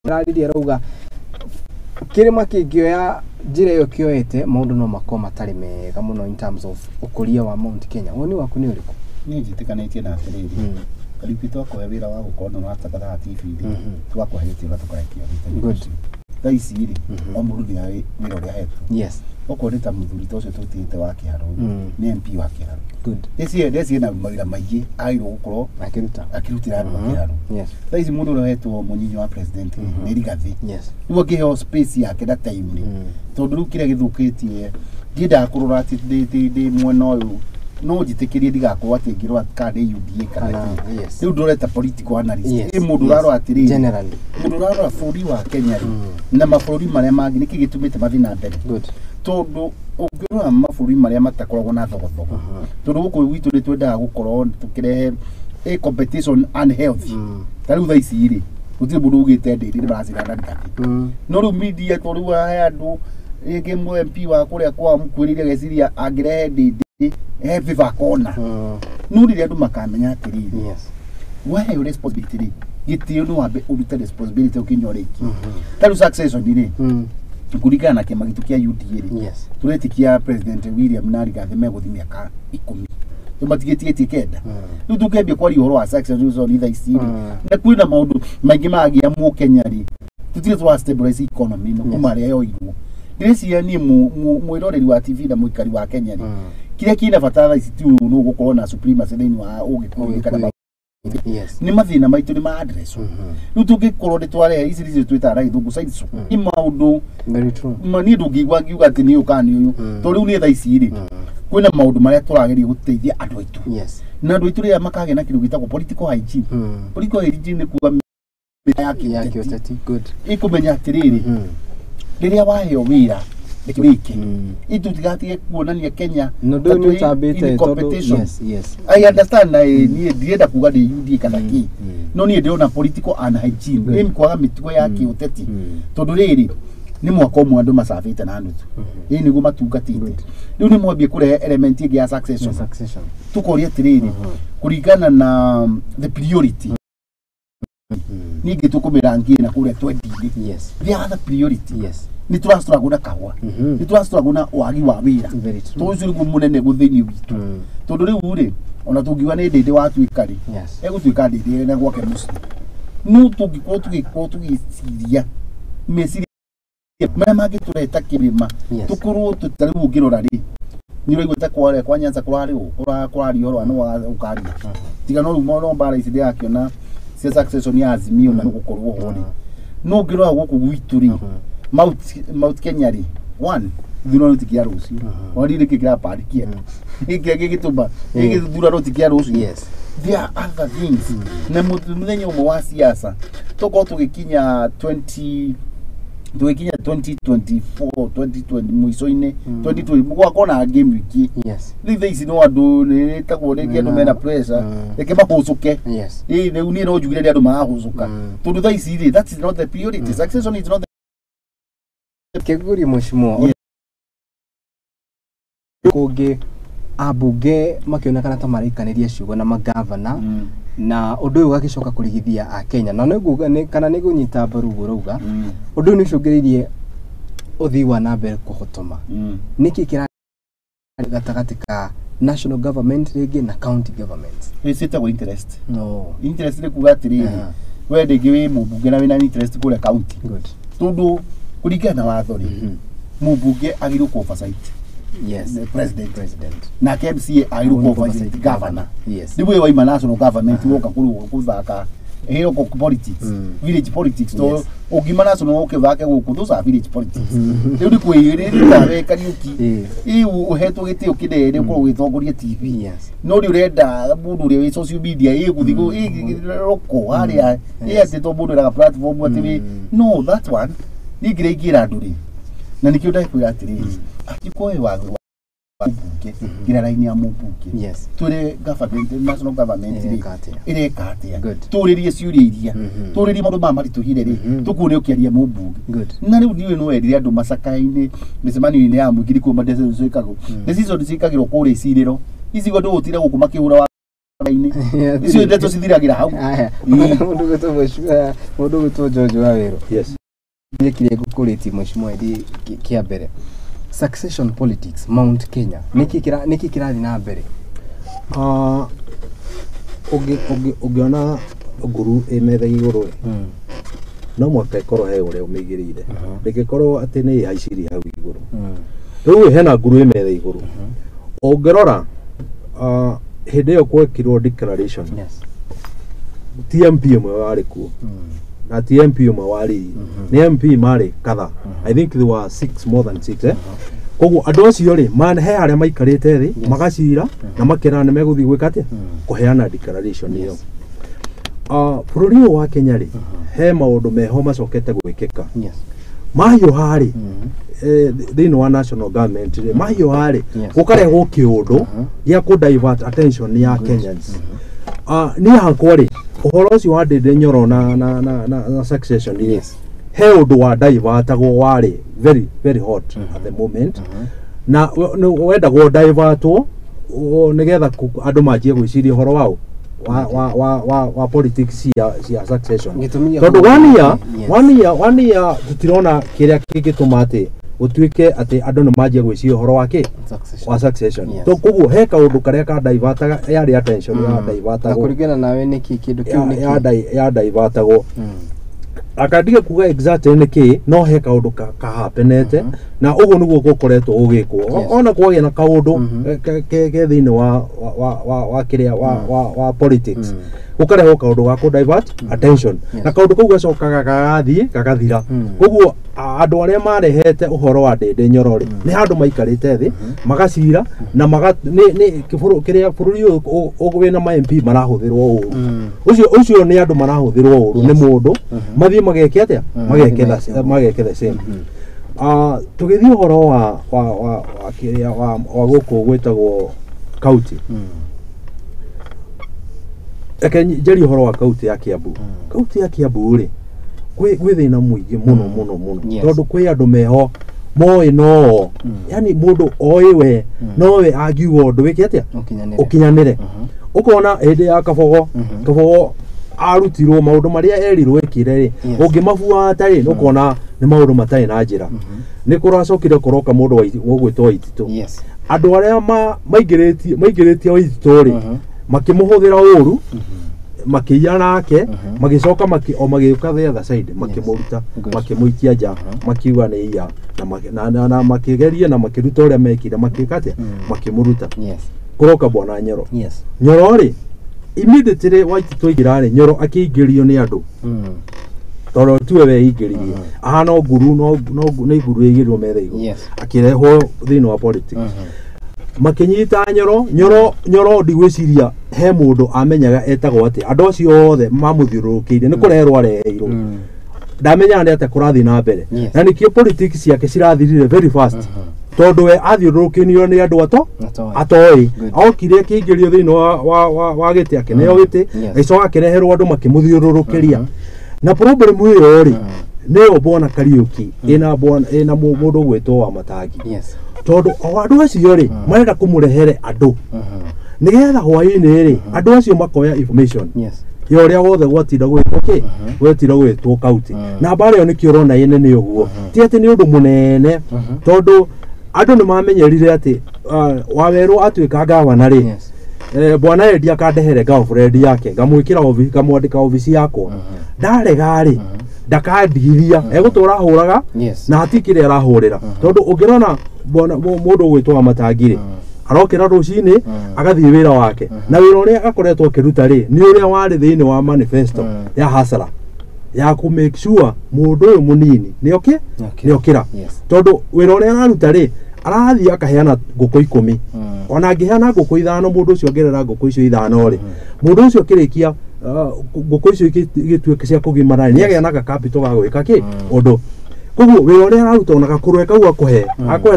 rarĩria rauga kĩrĩma kĩngĩoya njĩra ĩyo kĩoete maũndũ no makoma matarĩ mega mũno in terms of ũkũria wa Mount Kenya. Woni waku nĩ ũrĩkũ? Niĩ njĩtĩkanĩtie na atĩrĩrĩ karibu twakoya wĩra wa gũkorwo na watakatha TV-inĩ twakohetie ũgatũkarekia good thaa ici rĩ o mũndũ nĩ arĩ wĩra ũrĩa ahetwo. Yes okorwo nĩ ta mũthuri ta ũcio tũtĩte wa Kĩharũ nĩ MP wa Kĩharũ good ndeci na mawĩra maingĩ agĩrĩirwo gũkorwo akĩrutĩra andũ a Kĩharũ. Yes thaa ici mũndũ ũrĩa ahetwo mũnyinyi wa president nĩ Rigathĩ rĩu akĩheo space yake na time tondũ rĩu kĩrĩa gĩthũkĩtie ndiendaga kũrora atĩ ndĩ mwena ũyũ no njĩtĩkĩrie ndigakorwo atĩ ngĩrora kana nĩ UDA kana rĩu ndoreta political analyst nĩ mũndũ ũrarora atĩrĩrĩ generally mũndũ ũrarora bũrũri wa Kenya na mabũrũri marĩa mangĩ nĩkĩ gĩtũmĩte mathiĩ na mbere tondũ ũngĩrora mabũrũri marĩa matakoragwo na thogothogo tondũ gũkũ gwitũ nĩ twendaga gũkorwo tũkĩrehe a competition unhealthy ta rĩu thaa ici rĩ gũtirĩ mũndũ ugĩte Ndĩndĩ baracira na Rigathĩ no rĩu media tondũ he andũ rĩngĩ MP wa kũrĩa kwa mũkwĩrĩire geciria angĩrehe Ndĩndĩ viva kona no rĩrĩa andũ makamenya atĩrĩrĩ wahe responsibility gĩtĩo no wambe ũrute responsibility ũkĩnyoreki ta rĩu succession rĩ kũringana na kĩama gitũ kĩa UDA rĩ tũretikia President William na Rigathĩ megũthiĩ mĩaka 10 tũmatigĩtie kenda rĩu tũkĩambia kwaria ũhoro wa succession thaa ici na kwĩna maũndũ maingĩ magĩa Mũkenya rĩ tũtirĩ twa stabilize economy kuma rĩa yoirwo ndĩreciria niĩ mwĩroreri wa TV na mũikari wa Kenya rĩ kĩrĩa kĩna bata thaa ici tu no gũkorwo na supremacy thĩinĩ wa Ũgĩkũyũ kana nĩ mathĩna maitũ nĩ ma address rĩu tũngĩkorwo nĩ twarehe ici twĩtaga na gĩthũngũ side show nĩ maũndũ niĩ ndũngĩigua ngiuga atĩ nĩ ũka nĩ ũyũ tondũ rĩu nĩ thaa ici rĩ kwĩna maũndũ marĩa tũrageria gũteithia andũ aitũ na andũ aitũ rĩrĩa makagĩa na kĩndũ gĩtagwo political hygiene nĩ kuuga ya kĩũteti ĩkũmenya atĩrĩrĩ rĩrĩa waheo wĩra gĩkĩ itutigatige kuonania Kenya competition. I understand na niĩ ndienda kuga nĩ UDA kana kĩ no niĩ ndĩrona political unhygiene nĩ kwaga mĩtugo ya kĩũteti tondũ rĩrĩ nĩ mwaka ũmwe andũ macabĩte na nuthu nĩguo matungatĩte rĩu nĩ mwambie kũrehe element ĩngĩ ya succession tũkoria atĩrĩrĩ kũringana na the priority ningĩ tũkũmĩrangie na kũrĩa twendi-inĩ the other priority nĩ tũrastruggle na kahũa nĩ tũrastruggle na wagi wa wĩra tondũ ũcio nĩguo mũnene gũthĩinĩ witũ tondũ rĩu rĩ ona tũngiuga nĩ Ndĩndĩ watuĩka rĩ egũtuĩka Ndĩndĩ na gwake mũciĩ no tũngĩkorwo tũgĩciria meciria marĩa mangĩtũreta kĩrĩma tũkorwo tũtarĩ ũngĩrora rĩ nĩ ũraigua ta kwa Nyanza kũraria ũhoro no ũkaria tiga no rĩu no mbara ici ndĩrakĩona cia succession ya Azimio na gũkorwo ho rĩ no ũngĩrora gũkũ gwitũ rĩ Mount Kenya rĩ one thurano tikia rũciũ wari rĩkĩ kĩraparikia gĩkĩ gĩgĩtũma thurano tikia rũciũ there are other things na mũthenya ũmwe wa siasa tũkorwo tũgĩkinya 2024 2020 mũico-inĩ 2020 gwakorwo na game wiki rĩu thaa ici no andũ nĩtagwo rĩngĩ andũ mena pressure reke mahũcũke rĩu niĩ no njugire nĩ andũ marahũcũka tondũ thaa ici rĩ that is not the priority succession is not the kĩgũri Mheshimiwa kũngĩ ambunge makĩonekana ta maraikanĩria ciugo na magavana na ũndũ ũyũ ũgagĩcoka kũrigithia a Kenya na nĩguo kana nĩgũnyita mbaru ũguo rauga ũndũ ũyũ nĩũcũngĩrĩirie ũthii wa na mbere kũhotoma nĩkĩ kĩra gatagatĩ ka national government rĩngĩ na county government ĩcĩtagwo interest nĩ kuga atĩrĩrĩ we ndĩngĩ wĩ mũmbunge na wĩna interest kũrĩa county tondũ kuringana na watho ri mubunge agirwo ku oversight the president na KMCA agirwo ku oversight governor ndiwe wa national government woka kuthaka hero ko politics village politics to ogima national woke vake guku those are village politics ndi kwirira we kariuki uhetwo gitio kidede ko gwitongoria TV no ri urenda mundu uri wi social media guthigo roko aria ati to mundu ra platform ati no that one ni giregira nduri na nikio ndai kwira atiri atikoe wa mubunge gira raini ya mubunge turi government national government ire katia turirie ciuria iria turirie maundu ma marituhire ri tukune ukiaria mubunge na riu ndiwe no endire andu masakaini micemanio-ini ya mwingiri kuma decision ikago decision cikagirwo kuri ciriro icigo ndu gutire guku makihura wa raini icio ndeto cithiragira hau mundu gutwo George Wawero kile gukuriti mheshimiwa ndi kia mbere succession politics Mount Kenya niki kirathi na mbere ugiona nguru imetha iguru no mwaka ikoro he ure umigirire ndigikorwo ati ni haiciri hau iguru riu hena nguru imetha iguru ungirora hinde yo kwekirwo declaration TMP mwe wari ku na TMP mwe wari ni MP mari katha I think there were 6 more than 6 koguo andu acio ri man he aria maikarite thi magacira na makira ne meguthi gwikate kuheana declaration iyo bururi wa Kenya ri he maundu meho macokete gwikika mahiyo hari thini wa national government ri mahiyo hari gukarehwo kiundu gia ku divert attention ya Kenyans ni hakwa ri uhoro ucio wa Ndindi Nyoro na succession he undu wa divertagwo wari very hot at the moment na wenda go divertwo nigetha andu manjie gwiciria uhoro wao wa politics cia succession tondu one year tutirona kiria kingitumate utuike ati andu ni manjie gwiciria uhoro wake wa succession to kuguo he kaundu karia ka divertaga yari attention ya divertagwo kurigana nawe niki kindu kiu niki ya divertagwo akadige kuga exactly niki no he kaundu kahapenete na ugo niguo gukoretwo ugikwo ona kwagia na kaundu ke thini wa kiria wa politics ukareho kaundu ga ku divert attention na kaundu kau gacokaga gagathira koguo andu aria marehete uhoro wa Ndindi Nyoro ri ni andu maikarite thi magacira na ni kiburu kiria bururi ugwe na ma MP marahuthirwo uru ucio ni andu marahuthirwo uru ni mundu mathie mageke atia mageke same tugithi uhoro wa kiria wa guku gwetagwo county jeri uhoro wa county ya Kiambu ri gwi thina muingi muno tondu kwi andu meho moi no yani mundu oiwe nowe agiwo undu wiki atia ukinyanire ukona hinde ya kabogo arutirwo maundu maria erirwo ekire ri ungimabuata ri ukona ni maundu matari na njira ni kuracokire kuroka mundu wogwitwo Waititu andu aria maingiritie Waititu ri makimuhuthira uru makiya nake magicoka magiuka the other side makimuruta makimuitia nja makiuga ni iya na makigeria na makiruta uria mekire makikate makimuruta kuroka bwana Nyoro Nyoro ri immediately Waititu igirare Nyoro akiingirio ni andu toro tuwe we ingiririe no nguru no ni nguru igirwo metha igo akirehwo thini wa politics makinyita Nyoro ndigwiciria he mundu amenyaga etagwo ati andu acio othe mamuthiurukiire ni kureherwo areheirwo ndamenya ndi ati kurathi na mbere na nikio politics yake cirathirire very fast tondu we athiurukinio ni andu atoi okire kiingirio thini wa giti ake neo giti icoka kireherwo andu makimuthiurukiria na problem hiyo ri neo bona Kariuki ina mundu gwetwo wa Matangi tondu andu acio ri marenda kumurehere andu nigetha hwaini ri andu acio makoya information yoria wothe gwatinda gwetwo county na bare yo nikio rona yene ni uguo ti ati ni undu munene tondu andu ni mamenyerire ati Waweru atuika gavana ri bwana Edia kandehere girlfriend yake ngamwikira kamwandika ofisi yakwa ndarega ri ndakandigithia egũtũra hũraga na hatikire arahũrĩra tondũ ũngĩrona mũndũ gwĩtwa matangire arokĩra rũcinĩ agathiĩ wĩra wake na wĩra ũrĩa akoretwo akĩruta rĩ nĩ ũrĩa warĩ thĩinĩ wa manifesto ya hasara ya ku make sure mũndũ ũyũ mũnini nĩokĩra tondũ wĩra ũrĩa araruta rĩ arathiĩ akaheana ngũkũ 10 ona angĩheana ngũkũ 5 mũndũ ũcio ongerera ngũkũ icio 5 rĩ mũndũ ũcio kĩrĩkia ngũkũ icio igĩtuĩka cia kũgimara nĩ agĩanaga capital ga gwĩka kĩ ũndũ koguo wĩra ũrĩa araruta ona gakũrwe kau akũhe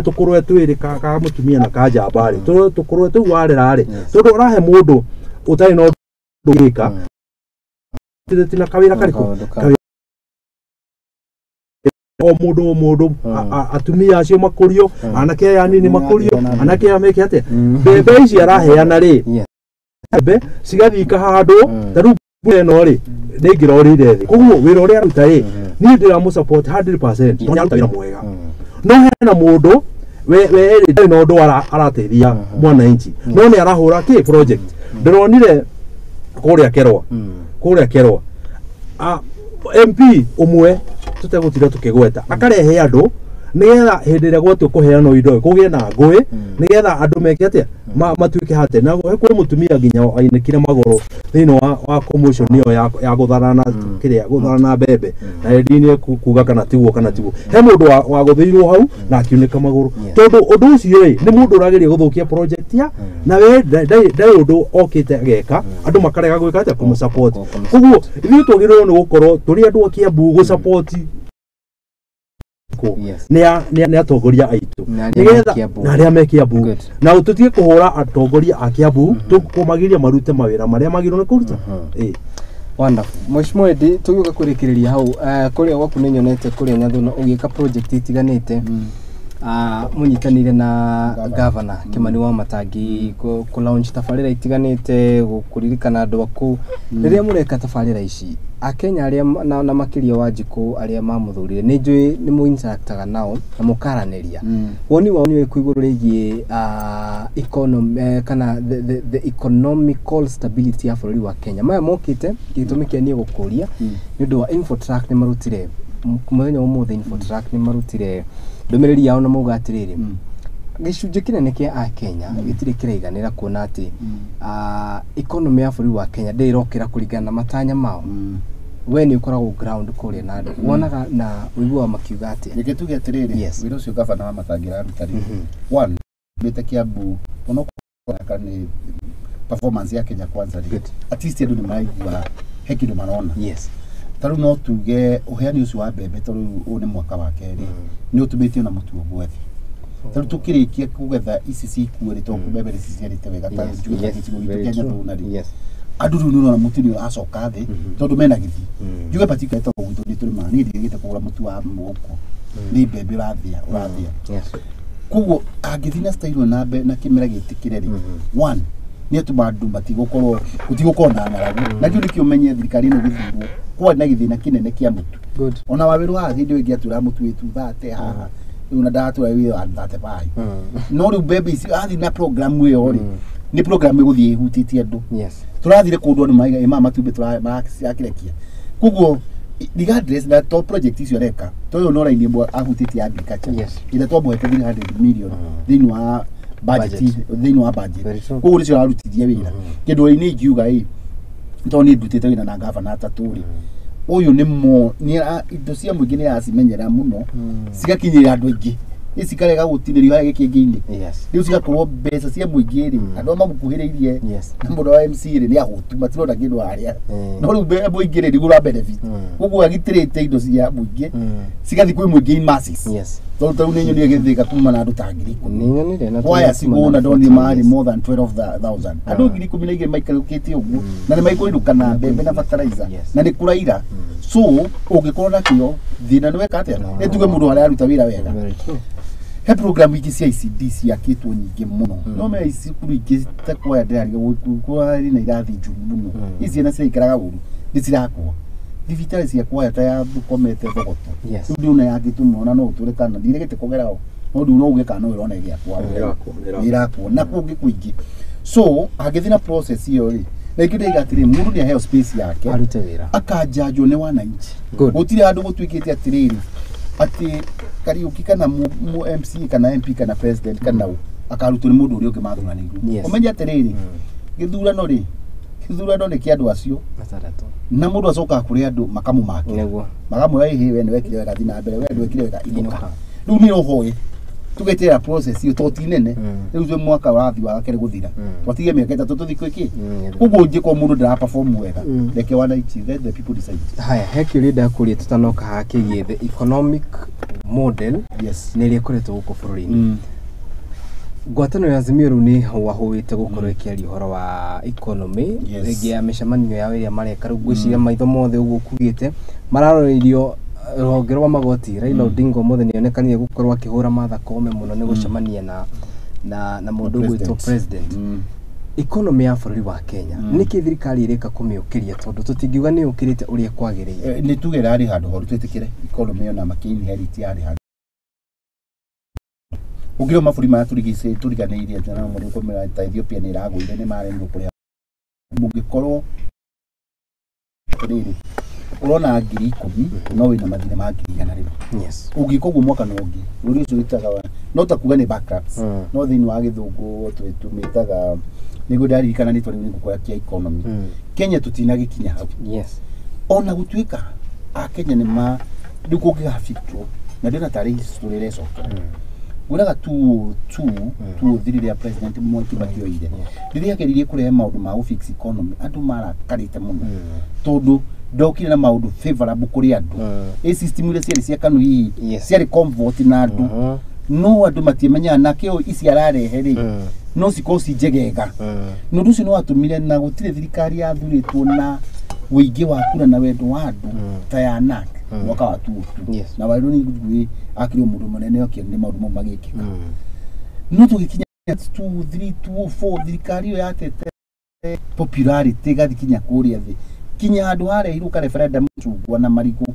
tũkũrwe twĩrĩ ka mũtumia na ka njamba rĩ tũkũrwe tũu warera rĩ tondũ ũrahe mũndũ ũtarĩ na ũndũ gwĩka tina kawĩra karĩkũ o mũndũ atumia acio makũrio anake aya anini makũrio anake aya meke atĩa mbembe ici araheana rĩ mbembe cigathika handũ ta rĩu ĩno rĩ nĩngĩrorire thĩ koguo wĩra ũrĩa aruta rĩ niĩ ndĩramũsupport 100% no aruta wĩra mwega no hena mũndũ we ndarĩ na ũndũ arateithia mwananchi no nĩ arahũra kĩ project ndĩronire kũrĩa kerwa MP ũmwe tutegũtira tukĩgweta akarehe andũ nigetha hĩndĩ ĩrĩa gwatũ kũheana indo kũgĩe na ngũĩ nigetha andũ meke atĩa matuĩke hate na kwĩ mũtumia nginya ainĩkire magũrũ thĩinĩ wa commotion ĩyo ya gũtharana kĩrĩa gũtharana mbembe na hĩndĩ-inĩ kuga kana tiguo he mũndũ wagũthĩirwo hau na akiunĩka magũrũ tondũ ũndũ ũcio rĩ nĩ mũndũ ũrageria gũthũkia project ya na we ndarĩ ũndũ okĩte geka andũ makarega gwĩka atĩa kũmũsupport koguo ithuĩ twagĩrĩirwo nĩ gũkorwo tũrĩ andũ a Kiambu gũsupport nĩ atongoria aitũ na arĩa me Kiambu na tũtige kũhũra atongoria a Kiambu tũkũmagĩria marute mawĩra marĩa magĩrĩirwo nĩ kũruta wonderful Mheshimiwa Edi tũgĩũka kũrĩkĩrĩria hau kũrĩa gwaku nĩ nyonete kũrĩa Nyathuna ũgĩka project itiganĩte munyitanire na governor Kimani wa Matangi ku launch tabarĩra itiganĩte gũkũririkana andũ aku rĩrĩa mũreka tabarĩra ici akenya arĩa na makĩria wa Njikũ arĩa mamũthurire nĩ njũĩ nĩ mũinteractaga nao na mũkaranĩria woni wao nĩ kũigũrũ rĩgiĩ economy kana the economical stability ya bũrũri wa Kenya maya mokĩte gĩtũmi kĩa niĩ gũkũria nĩ ũndũ wa Infotrack nĩ marutire mũthenya ũmũthĩ Infotrack nĩ marutire ndũmĩrĩri yao na mauga atĩrĩrĩ gĩcunjĩ kĩnene kĩa Akenya gĩtirĩ kĩraiganĩra kuona atĩ economy ya bũrũri wa Kenya ndĩrokĩra kũringana na matanya mao we nĩ ũkoragwo ground kũrĩa na andũ wonaga na ũiguaga makiuga atĩa reke tuge atĩrĩrĩ wĩra ũcio gavana wa Matangi araruta rĩ one mbĩte Kiambu onokorwo nĩ performance ya Kenya Kwanza rĩ at least andũ nĩ maraigua he kĩndũ marona taru no tuge uheani ucio wa mbembe taru une mwaka wa kerĩ nĩ ũtũmĩtio na mũtu ogwethe taru tukĩrĩkia kũgetha ici cikuĩrĩ to mbembe ici ciarĩte wega ta njũgũ gĩcigo gitũ Kenya tũna rĩ andũ rĩu nĩũrona mũtu nĩ acoka thĩ tondũ mena gĩthi njuge patika ĩtagwo gwitũ nĩ tũrĩ mani ndigĩte kũgũra mũtu wa mũgũkũ nĩ mbembe ũrathĩa koguo angĩthiĩ na style na kĩmera gĩtĩkĩre rĩ one nĩ atũma andũ gũtigũkorwo na ng'aragu na kĩu nĩkĩo menye thirikari ĩno gĩthurwo kwa na gĩthĩna kĩnene kĩa mũtu ona wawĩra wa hĩndĩ ĩngĩ atũra mũtu wĩtu thate haha rĩu na ndatura wĩra wa thate bai no rĩu mbembe ici athi na program ĩyo rĩ nĩ program ĩgũthiĩ ĩhutĩtie andũ tũrathire kũndũ andũ matumbĩ tũrakĩrekia koguo regardless na to project icio reka toyo no raini mbo ahutĩtie agriculture ĩrĩa twamũhete 300 million thĩinĩ wa budget koguo nĩcio ararutithia wĩra kĩndũ nĩ ingiuga to nĩ ndutĩte wĩra na governor atatũ rĩ ũyũ nĩ indo cia mũingĩ nĩ aracimenyera mũno cigakinyĩra andũ aingĩ isikarega gũtinĩrio harĩa gĩkĩngĩ-inĩ rĩu cigakorwo mbeca cia mũingĩ rĩ andũ mamũkuhĩrĩirie na mũndũ wa MC rĩ nĩ ahũtu matirona kĩndũ harĩa no rĩu mũingĩ rĩ nĩguo benefit koguo agitĩrĩte indo cia mũingĩ cigathiĩ kwĩ mũingĩ in masses tondũ nĩ nyonire gĩthĩka kuma na andũ ta ngiri 10 waya cigũna ndoni marĩ more than 12,000 andũ ngiri 10 na igĩrĩ maikarũkĩte ũguo na nĩ maikũrirũka na mbembe na fertilizer na nĩ kũraira so ũngĩkorwo nakĩo thĩna nĩ weka atĩa nĩ tuge mũndũ araruta wĩra wega he program ingĩ cia ICD ciakĩtwo nyingĩ mũno no me cukuru ingĩ takuoya ndĩrariga gũkũrĩ na irathi njũru mũno ici ciana ciraikaraga ũru nĩ cirakua thibitarĩ ciakuoya ta ya komete thogoto rĩu ndĩona yangĩtũmwo na no ũtũrĩkana ndirĩgĩte kũgera ho no ndĩu no ũgĩka no ĩrona ĩgĩakwa ĩrakwo na kũngĩ kũingĩ so agĩthiĩ na process ĩyo rĩ na ikide igatiri mundu ni aheo space yake arute wira akajajo ne wananchi gutire andu gutwikite atiriri ati Kariuki kana mu MC kana MP kana president kana akaruta ni mundu uri ukimathuraniru umenya atiriri githurano ri githurano ni kiandu acio na mundu acoka kuri andu makamu make magamu yahi we ni wekire wega thina mbere we ndwekire wega inuka riu ni rohoye tugetera process iyo totinene riu zwe mwaka wathi wa kere guthira twatige miaka 3 tuthiko iki kugo nje ko mundu ndara perform wega reke wananchi let the people decide haya heki leader kuri tutanoka hakigie the economic model nili koretwo guko bururi-ini gwatano ya Azimio ni wahuite gukorwo ikiaria horo wa economy rigi ya mishamanio ya iria mareka riu gwiciria maitho mothe uguo kugite mararoririo rũhonge rwa magoti Raila Odinga mothe nionekanie gukorwo akihura Martha Koome muno ni gucemania na mundu gwitwo president economy ya bururi wa Kenya niki thirikari ireka kumiukiria tondu tutingiuga ni ukirite uria kwagiriire ni tugera ari handu horu twetikire economy na makini heriti ari handu ugiro maburi ma turigise turiganeirie atana muri komera ta Ethiopia ni raguire ni maremwo kuria mugikorwo riri urona ngiri 10 no wina mathire ma ngiri 100 ugikoguo mwaka no ngi ruri ucio itaga no ta kuga ni backups no thini wa githungu tumitaga nigo dari kana ni twari ngukora kia economy Kenya tutinagikinya hau ona gutwika a Kenya ni ma ndukugiga fitro na ndina tari history reso guraga tu thiri ya president Mwai Kibaki oire ndiria keririe kurehe maundu ma fix economy andu mara karite muno tondu ndokire na maundu favorable kuri andu system ile ciari cia kanu hii ciari comfort na andu no andu matiemenya na kio isi ararehe ri no sikosi jegega no nduci no atumire na gutire thirikari ya thuritwo na wigi wa kura na wendo wa andu ta ya NAC mwaka wa 2 na wairu ni ngui akiri mundu munene okire ni maundu magikika no tugikinya 2 3 2 4 thirikari yo yatete popularity gathikinya kuria thi kinya andu harehirwo ka referendum chungwa na mariku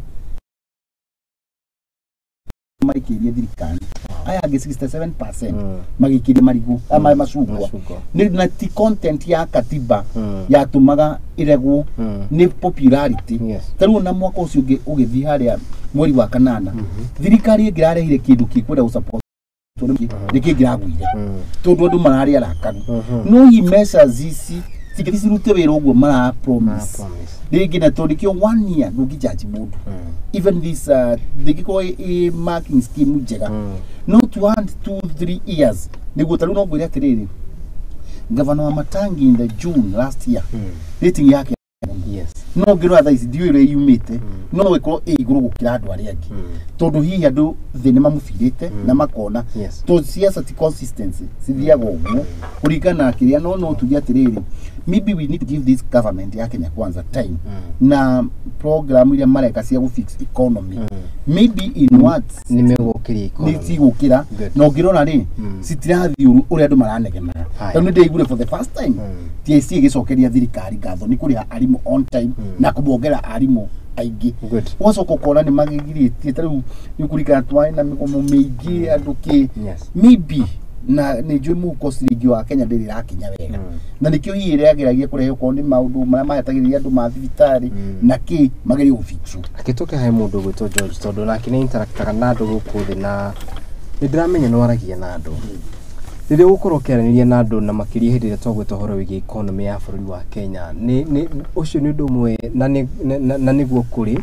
marikirie thirikari aya 67% magikirie mariku ama macungwa ni na ti content ya katiba ya tumaga iregwo ni popularity taru na mwaka ucio ugithi haria mweri wa kanana thirikari ingirarehire kindu kikwenda usupport nikingiragwire tondu andu marari arakanu no hi measures ici tikisi rute wira uguo mara promise digi na todikio 1 year no gijaji mundu even this digiko marking scheme jega not 1 2 3 years nigo taru no gwira tiriri governor wa Matangi in the June last year rating yake no ngiro atha ici dio ire yumite no weko iguru gukira andu ari angi tondu hihi andu thini mamufirite na makona to siasa ti consistency sithiaga uguo kurikana kiria no tugia atiriri maybe we need to give this government ya Kenya kwanza time na program ile mareka cia fix economy maybe in what nimegukiria economy ni tigukira no ngirona ri sitirathi uri andu maranegena tondu ndeigure for the first time TSC gicokeria thirikari ngatho ni kuriha arimu on time na kubongera arimu aigi wacoka ukona ni magigiritie tariu ni kurikana twai na mikomo meigi anduki maybe na ni jwe mu kosirigi wa Kenya ndiri rakinya wega na nikio hii ire ageragia kurehe ko ni maundu mara mahatagiria andu ma thibitari na ki mageri ufixu akitoka hai mundu gwito George tondu na kine interactaga na andu guku thi na ndramenya no aragia na andu rire gukorwo keraniria na andu na makiria hindi twagweta horo wigi economy ya bururi wa Kenya ni ucio ni undu mwe na niguo kuri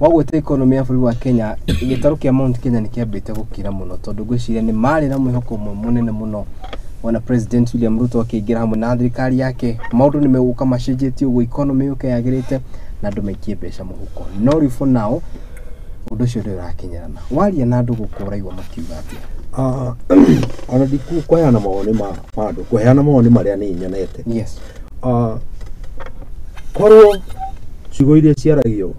wagweta economy ya bururi wa Kenya gitaru kia Mount Kenya ni kiambite gukira muno tondu gwiciria ni mari na mwihoko munene muno wana president William Ruto akiingira hamwe na thirikari yake maundu ni meguka macenjetie uguo economy yuke yagirite na andu maikie mbeca muhuko no rifo nao undu ucio uri urakinyana waria na andu gukuraigwa makiuga atia ona diku kuheana mawoni ma andu kuheana mawoni maria ni nyonete korwo ciugo iria ciaragio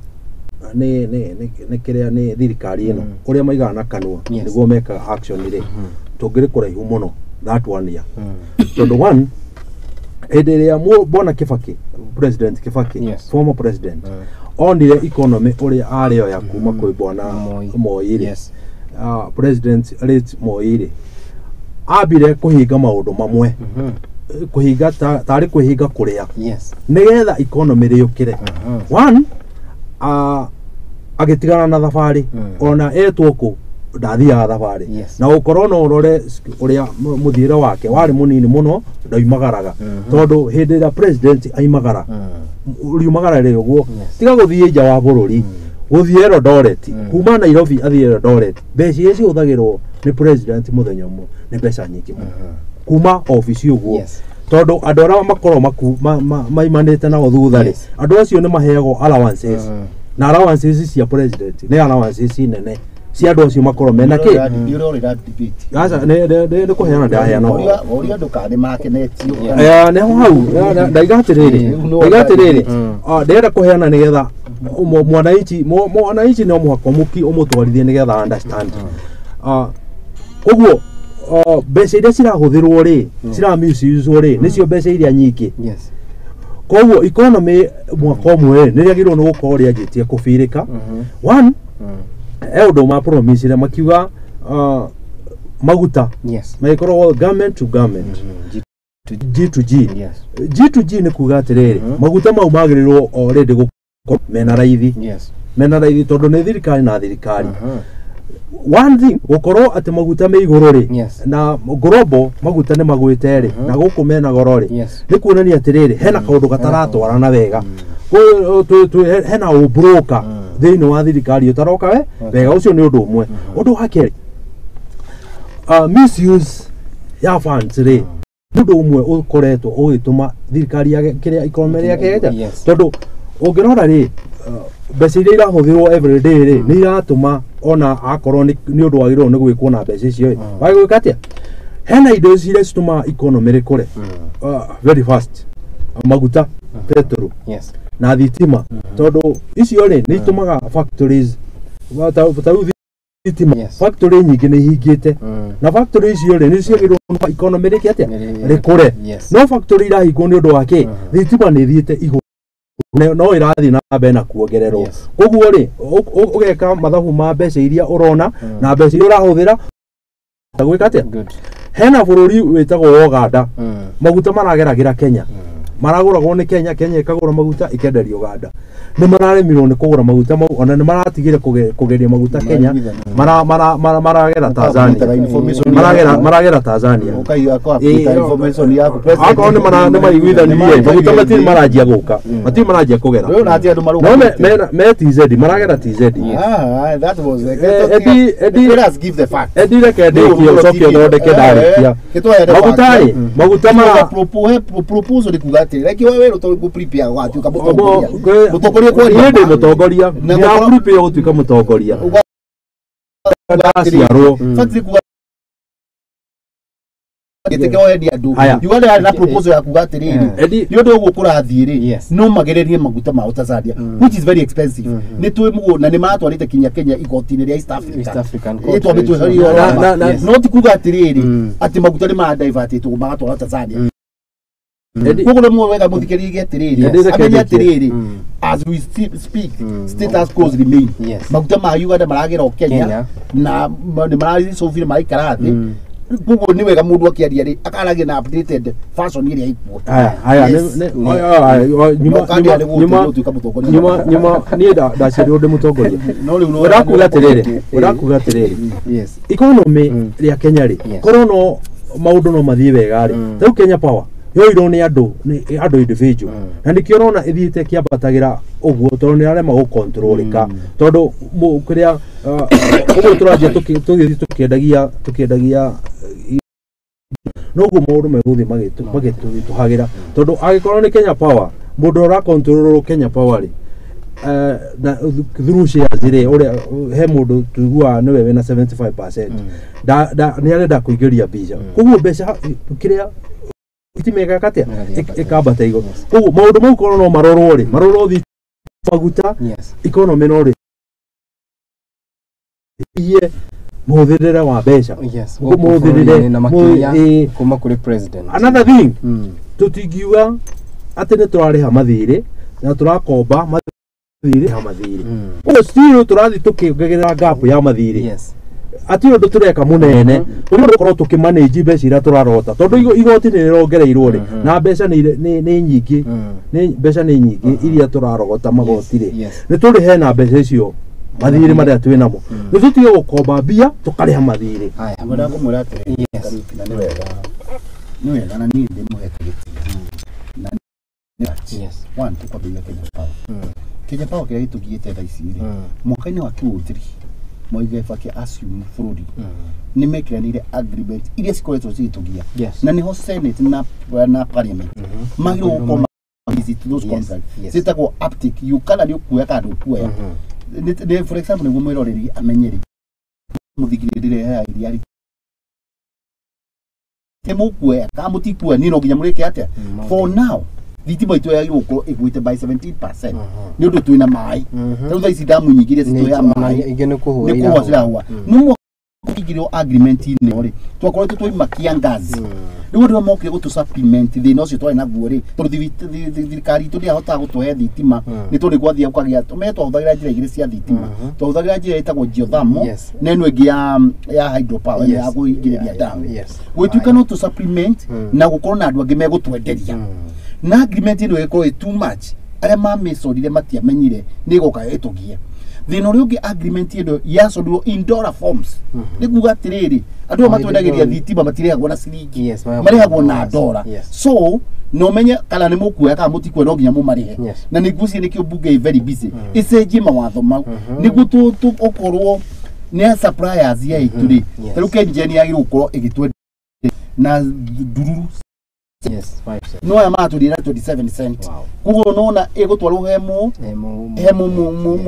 ni kiria ni thirikari ino uria maigana na kanua niguo meka action ire tungiri kuraihu muno that one year tondu one ederia bona Kibaki president Kibaki former president onire economy uria ario ya kuma kwi bona Moi president late Moi ambire kuhinga maundu mamwe kuhinga tari kuhinga kuria yes nigetha economy riukire one agitigana na thabari ona etwoku ndathia thabari na ukorwo no urore uria muthiire wake wari munini muno ndaimagaraga tondu hindi ira president aimagara uriumagara ri uguo tiga guthie nja wa bururi guthie Eldoret kuma Nairobi athie Eldoret mbeca ici uthagirwo ni president muthenya umwe ni mbeca nyingi kuma office uguo tondu andu aria makorwo maimanite na thutha-ri andu acio ni maheagwo allowances na allowances cia president ni allowances nene si andu acio makorwo mena ki gaca ni kuheana ndaheana uri andu kani makenetio ne hau ndaigatiriri ndenda kuheana nigetha mwananchi no muhako muki umutwarithie nigetha understand koguo mbeca iria cirahuthirwo ri ciramisuswo ri nicio mbeca iria nyingi koguo economy mwaka umwe ni riagirwo ni gukorwo rianjitie kubirika one eldo ma promise ira makiuga maguta magikorwo government to government G to G G to G ni kuga atiriri maguta mau magirirwo already gukorwo mena raithi tondu ni thirikari na thirikari one thing gukorwo ati maguta me iguru ri na global maguta ni magwite ri na guku mena goro ri ni kuonania atiriri hena kaundu gataratwarana wega hena ubroka thiini wa thirikari utaroka wega ucio ni undu umwe undu wa keri misuse ya funds ri undu umwe ukoretwo ugituma thirikari ya kiria economy ya Kenya tondu ungirora ri mbeca iria irahuthirwo everyday ri ni iratuma ona akorwo ni undu wagirwo ni gwikwo na mbeca icio wagwika atia hena indo iria cituma economy rikure very fast maguta petrol na thitima tondu icio ri ni itumaga factories thitima factory nyingi ni hingite na factory icio ri ni ciagirwo economy rikia rikure no factory irahingwo ni undu wake thitima ni thiite iguru no irathi na mbe na kuongererwo koguo ri ugeka mathabu ma mbeca iria urona na mbeca iria urahuthira gwika atia hena bururi witagwo Uganda maguta marageragira Kenya maraguragwo ni Kenya ikagura maguta ikenderio Uganda ni mararemirwo ni kugura maguta mau ona ni maratigire kugeria maguta Kenya maragera Tanzania maragera Tanzania ukaiga kwa information yaku president akone ni maiguithanie maguta matiri marajia guka matiri marajia kugera no ati andu maruga me TZ maragera TZ that was let's give the fact reke ndikio sokio thondeke ndarikia maguta ma proposal kuga like wewe utogo prepare watu mutongoria kwa yende mutongoria na prepare gutuika mutongoria ndaciarwo factory kuga giteke oedi andu yuganda na proposal ya kuga atiriri ni undu uguo kurathiri no magererie maguta ma utazadia which is very expensive ni twi mugo na ni matwarite kinya Kenya igoti-ini ria East African no ti kuga atiriri ati maguta ni ma divertitwo magatwara Tanzania kuko mwe wega muthikiririe atiriri amenya atiriri as we speak status quo remain maguta ma Uganda maragera Kenya na ni marari sofiri maikarathi kuko ni wega mundu akiaria ri akaragia na updated fashion iria ipo nyuma ni ndaciri undu mutongoria urakuga atiriri economy ria Kenya ri korono maundu no mathie wega ri riu Kenya Power yoirwo ni andu individual na nikio rona ithiite kiambatagira uguo tondu ni arema gu controlika tondu kuria uguo turajia tukiendagia no guo maundu meguthi magituhagira tondu agikorwo ni Kenya Power mundu ora control Kenya Power ri na through shares ri uria he mundu tuigua ni wewe na 75% ni arenda kuigeria mbeca koguo mbeca kiria itimega katia ikabata igo koguo maundu mau korwo no marorwo thi maguta economy no ri iye muthirire wa mbeca muthirire na makiria kuma kuri president another thing tutingiuga ati ni turariha mathiri na turakomba mathiri ha mathiri o still turathi tukiongerera gap ya mathiri ati undu tureka munene uri ukorwo tukimanage mbeca ira turarota tondu igoti ni rirongereirwo ri na mbeca ni nyingi ni mbeca ni nyingi iria turarogota magoti ri ni turi hena mbeca icio mathiri maria twi namo ni tutige gukomba mbia tukariha mathiri aya ngoda kumura atiri ni wega na ni ndi muhete na yes one to kwa bila Kenya Power kile tugiete thaiciri mwaka-ini wa 2003 moige fake assume bururi ni mekiranire agreement iria cikoretwo cigitugia na niho Senate na Parliament magiro gukoma visit those contracts zitagwo uptick you kana ni ukuya kandu kuya ne for example ni mwiroreri amenyeri muthigirire ha iria temukuya kamutikua ni no nginya mureke atia for now thitima itu ya guko igwite by 17% ni undu twina mai tau thaici damu nyingire citoya mai ingene kuhura ni kuwa cirahua numo kigiro agreement ni ori twakoretwo twimakia ngazi riu ndio mokire gutu supplement thina ucio twari naguo ri tondu thirikari tu ndiahota gutuhe thitima ni turi gwathia ukagia tume twahuthagira njira igire cia thitima twahuthagira njira itagwo geothermal na eno ingi ya hydropower ya kuingiriria damu gwituika no tu supplement na gukorwo na andu angi megutwenderia na agreement ino iko too much aria mamesodire matiamenyire ni goka etugie thina uri ungi agreement ino yasodirwo in dollar forms ni kuga atiriri andu matwendagiria thitima matirehagwo na ciringi marehagwo na dollar so no menye kala ni mukuya ka mutikwe no nginya mumarihe na ni gucie ni kio bunge very busy icenjie mawatho mau ni gutu okorwo ni suppliers ya ituri taru kenjeni yagirwo gukorwo igitwe na dururu no ya matu dira 27 cent kugo nona egotwaro hemu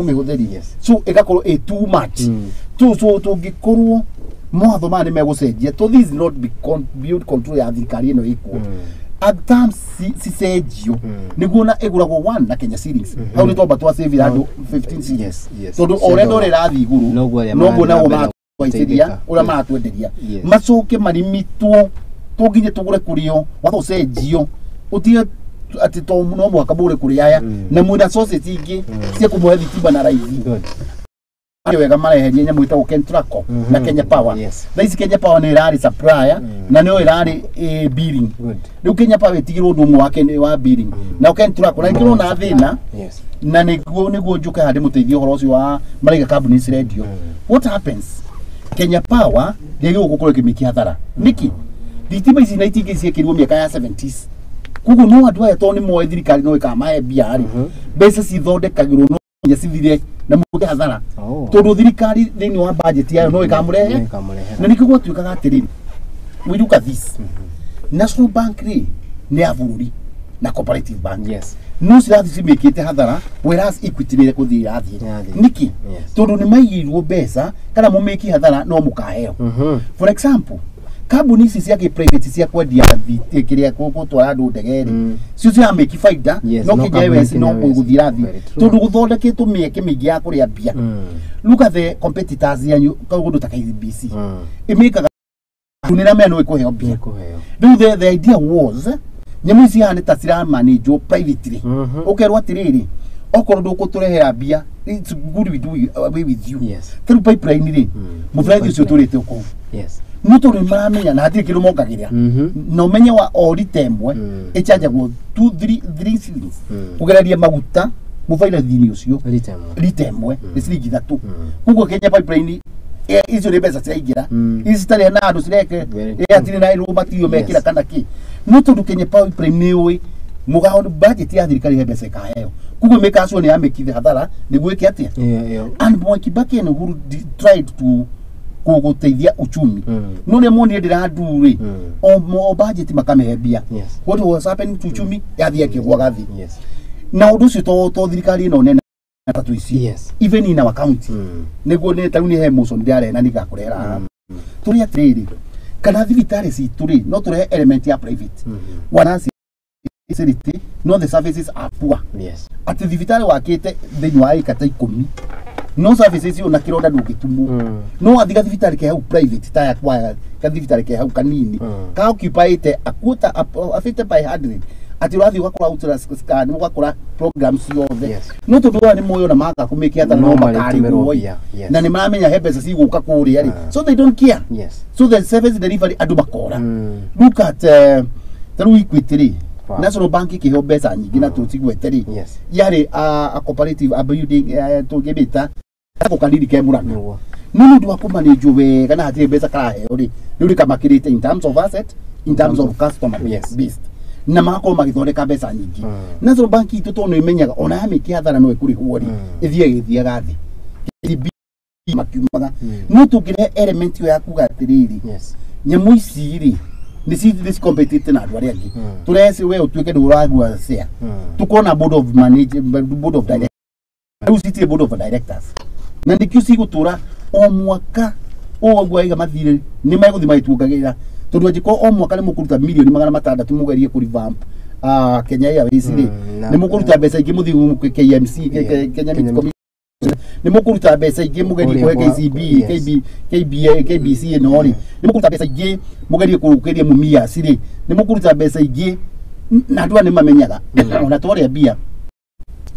mihutheri so igakorwo too much so gikorwo motho mane megucenjia to this not be build control ya thirikari ino iko at times cenjio niguo na eguragwo 1 na Kenya shillings au ni tomba twa save rando 15 shillings tondu orendo rirathi iguru noguo na oma twaiciria ura matwenderia macoke marimitwo tuginye tugure kurio watho cenjio utie ati to no mwaka bure kuriaya na mwina sausage ingi cia kumwe thitima na raithi ari wega mareherie nyamu ita Kentraco na Kenya Power thaici Kenya Power ni irari supplier na no irari billing riu Kenya Power itigirwo ndu mwake wa billing na Kentraco na ngiro na thina na niguo njuke handi muteithio horo ucio wa maraiga companies radio what happens Kenya Power ndigirwo gukora kimiki hathara niki thitima ici na itingi ciekirwo miaka ya 70s kugu no andu aya to ni moe thirikari no ikamahe biari mbeca cithondekagirwo no nya cithire na muke hathara tondu thirikari thini wa budget yayo no ikamurehe na nikigwo tuikaga atiriri we look at this National Bank ni avururi na Cooperative Bank no cirathi cimikite hathara whereas Equity ni kuthira athie niki tondu ni maigirwo mbeca kana mumiki hathara no mukaheo for example kambuni ici cia private cia kwendia kiria gutwara andu ndegeri cio cia make faida no kijewe no guthira thi tondu guthondeketwo mieke mingi ya kuria bia look at the competitors yanyu kagundu ta KBC imikaga tunira meno ikuheo bia the idea was nyamu ici hane ta cira manage privately ukerwa atiriri okorwo ndukuturehera bia it's good we do away with you through pipeline ri mufraithi ucio turite uko muto ni maramenya na hatirĩ kĩndũ mongagĩrĩra no menye wa ori temwe ĩcanjagwo 2-3 shillings kũgereria maguta mũbairathi-inĩ ũcio ritemwe nĩ ciringi 3 koguo Kenya Pipeline icio nĩ mbeca ciraingĩra ici citarĩ na andũ cireke hatirĩ na irũ matirio mekĩra kana kĩ no tondũ Kenya Pipeline nĩ ũĩ mũgao budget ya thirikari he mbeca ĩkaheo koguo mĩkacio nĩ yamĩkithe hathara nĩguo ĩke atĩa and Mwai Kibaki and Uhuru tried to kuguteithia uchumi no ne moni ndira nduri o budget makamehebia what was happening to uchumi yathia kigwaga thi na undu cio to thirikari no nena tatu ici even in our county niguo ne tauni he motion ndiare na nigakurera turi atriri kana thibitari ci turi no turi element ya private wanasi facility no the services are poor ati thibitari wakite thini wa ikata 10 no services yo na kironda ndungitumu no athiga thibitari ke hau private ta yakwa ka thibitari ke hau kanini ka occupy te akuta afite by 100 ati urathi ugakora ultra scan ugakora programs yothe no tondu wa ni moyo na maga kumikia ta no makari woi na ni maramenya hebeza ciguka kuria ri so they don't care so the service delivery adu makora look at through Equity National Bank kiho besa nyingi na tutigwete ri yari a cooperative a building tugibita akokandiri ke murano nunu ndu akumanage wega na hatire besa kara he ri ri kamakirite in terms of asset in terms of customer based na mako magithondeka besa nyingi National Bank itu tono imenyaga ona ya miki hathara no ekuri huori ithie gathi makiumaga no tugire element yo yakuga atiriri nyamu ici ri ni this competitive na andũ arĩa angĩ turesi we utuike ndu uragua share tukona board of directors usitie board of directors na ndikisi gutura o mwaka o gwaiga mathire ni meguthi maitugagira tondu njiko o mwaka ni mukuruta milioni 600 mugerie ku revamp Kenya Airways ri ni mukuruta mbeca ingi muthi KMC Kenya Meat Commission ni mukuruta mbeca ingi mugerie ku KCB KBC no ri ni mukuruta mbeca ingi mugerie ku keria mumia siri ni mukuruta mbeca ingi na andu ni mamenyaga ona twaria bia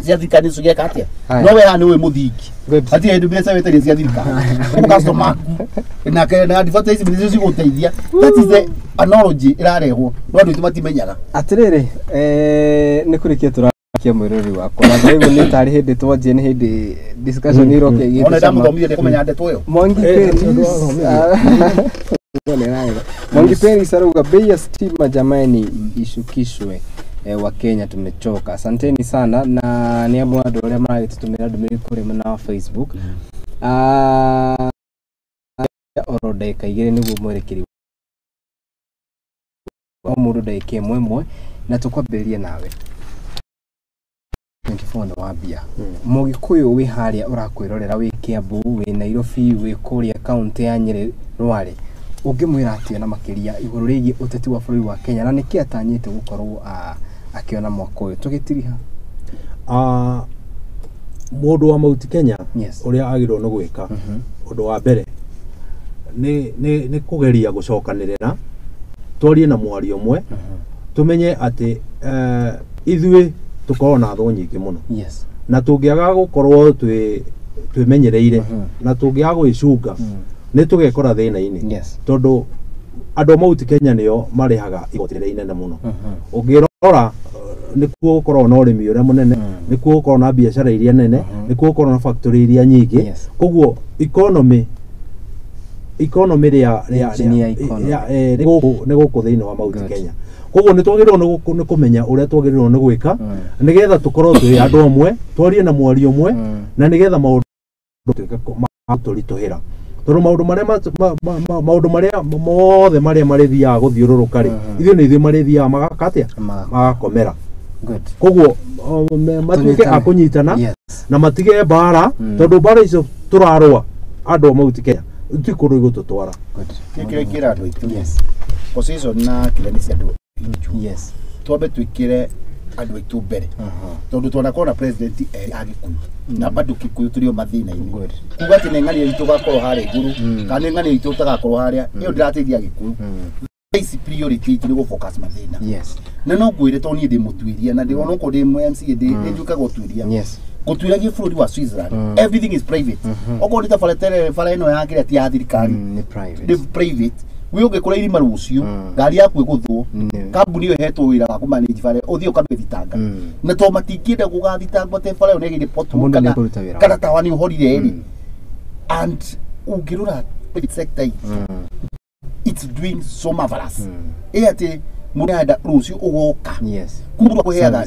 cia thikani sugia katia no we ani we muthiki ati endu mbeca wetari cia thikani ku customer na advertisement icio ciguteithia that is the analogy irarehwo no andu matimenyaga atiriri ni kurikia turakia mwiruri wakwa na ndaigu ni tari hindi twanjie ni hindi discussion iroke igite ona ndamuthomithia ni kumenya ndeto yo Mwangi Peni saruga bei ya stima jamani ishukishwe wa Kenya tumechoka. Asanteni sana na ni abo ndo wale maragitutumira ndumiri kuri na Facebook. Orodha ikaigire niguo mwerekeri wa mundu ndaike mwemwe na tukwambĩrĩria nawe 24 wa bia Mugikuyu wi haria urakwirorera wi Kiambu wi Nairobi wi kuria county ya Nyeri Rware ungimwira atio na makiria iguru rigi uteti wa bũrũri wa Kenya na niki atanyite gukorwo akiona mwaka uyu tugitiriha mundu wa Mount Kenya uria agirwo no gwika undu wa mbere ni kugeria gucokanirira twarie na mwari umwe tumenye ati ithuĩ tukorwo na tho nyingĩ muno na tungiaga gukorwo twimenyereire na tungiaga gwicunga ni tugekora thĩna-inĩ tondu andu a Mount Kenya nio marihaga igoti rĩrĩa inene muno ungirora nikuo gukorwo na ũrĩmi ũrĩa mũnene nikuo gukorwo na biacara iria nene nikuo gukorwo na factory iria nyingĩ koguo economy ria ni guku thĩinĩ wa Mount Kenya koguo ni twagĩrĩirwo nĩ kũmenya ũrĩa twagĩrĩirwo nĩ gwĩka nĩgetha tukorwo twĩ andũ amwe twarie na mwari ũmwe na nĩgetha maũndũ tũritũhĩra tondu maũndũ marĩa mothe marĩa marithiaga gũthiũrũrũka rĩ ithuĩ nĩ ithuĩ marithiaga magakatia magakomera koguo matuĩke a kũnyitana na matige mbara tondu mbara icio tũrarũa andũ a Mount Kenya tikuru igututwara kira andu itu position na kile ni ciandu twambe twikire andu itu mbere tondu twanakora president agikuyu na bado kikuyu turio mathina-ini kuga ati neng'ani itu gakorwo haria iguru kana neng'ani itu tagakorwo haria iyo ndirateithia gikuyu basic priority tu ni focus mathina na no ngwire to ni ndi mutuiria na ndi ona ko ndi MC ndi njuka gutuiria gutuiragia bũrũri wa Switzerland everything is private oko ndita fara ino ya kire ti ya thirikari ni private we ungikora irima rucio ngari yaku iguthwo kambuni iyo hetwo wira wa kumanage fara uthio kamethitanga na to matingienda gugathitangwo te fara ino ngire poto kana tawani uhorire ri and ungirura sector it's doing so marvelous ati murada rucio ugoka kumbu kuheaga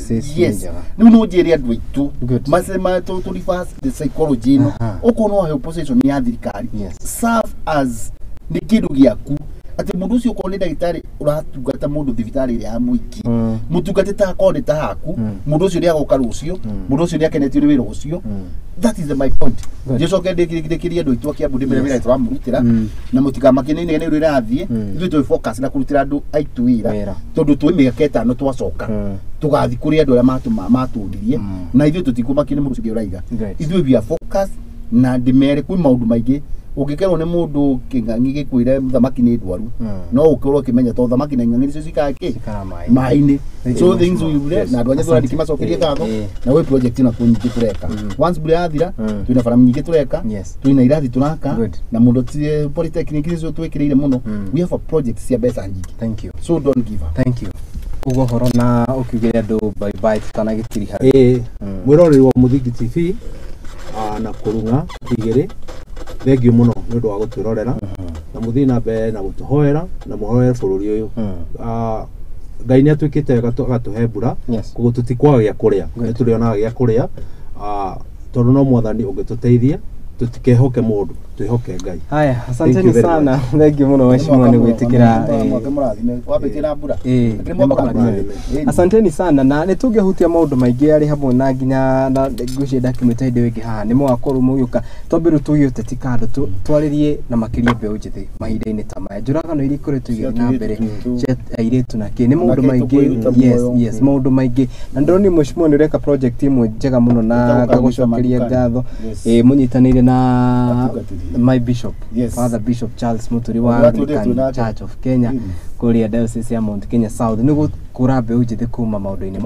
no njeri andu itu masema to reverse the psychology no ukono he opposition ya thirikari serve as ni kindu giaku ati mundu ucio ko ni ndagitari uratungata mundu thibitari ya muiki mutungate ta kone ta haku mundu ucio ni agoka rucio mundu ucio ni akenetio ni wira ucio that is my point jeso ke ndikiria andu itu akiambu ndimere wira turamurutira na mutika makinene ni rirathie ithu tu focus na kurutira andu aitu wira tondu tu migaketa no twacoka tugathi kuri andu aria matundirie na ithu tutikumaki ni mundu ucio uraiga ithu we are focus na ndimere kwi maundu maingi Ukikerwo ni mundu kingangi gikwire thamaki ni ndwaru no ukorwo kimenya to thamaki na ng'ang'i icio cikake mai-ini so things we do na andũ anya tũrandĩki macokerie ngatho na we project na kunyingĩ tureka once bure yathira twina bara nyingĩ tureka twina irathi turaka na mũndũ tie polytechnic icio twĩkĩrĩire mũno we have a project cia mbeca nyingĩ. Thank you, so don't give up. Thank you. Ugo horo na ukiugira andũ bye bye kana gĩtiri harĩ mwĩroreri wa Mũthingi TV na Kurunga Igiri thengio muno nĩ ũndũ wa gũtwĩrorera na mũthii na mbere na gũtũhoera na mũhoere bũrũri ũyũ Ngai nĩ atuĩkĩte agatũhe mbura koguo tũtikwaga gĩa kũrĩa nĩ tũrĩonaga gĩa kũrĩa tondũ no Mwathani ũngĩtũteithia tutikehoke mundu twihoke Ngai. Haya, asanteni sana. Thank you muno waheshimiwa ni gwitikira asanteni sana na nitugehutia maundu maingi ari hamwe na nginya na ngucie ndakimetaide wingi haha ni mwakoru muyuka twambiru tuyute tikando twaririe na makiria mbeu njithi mahinda-ini ta maya njuragano iri ikoretwo igithii na mbere airetu na ki ni maundu maingi yes maundu maingi na ndoni mheshimiwa ni ureka project imwe njega muno na ngagucokeria ngatho munyitanire na my bishop Father Bishop Charles Muturi wa Anglican Church of Kenya kuria diocese ya Mount Kenya South ni gukura mbeu njithi kuma maundu-ini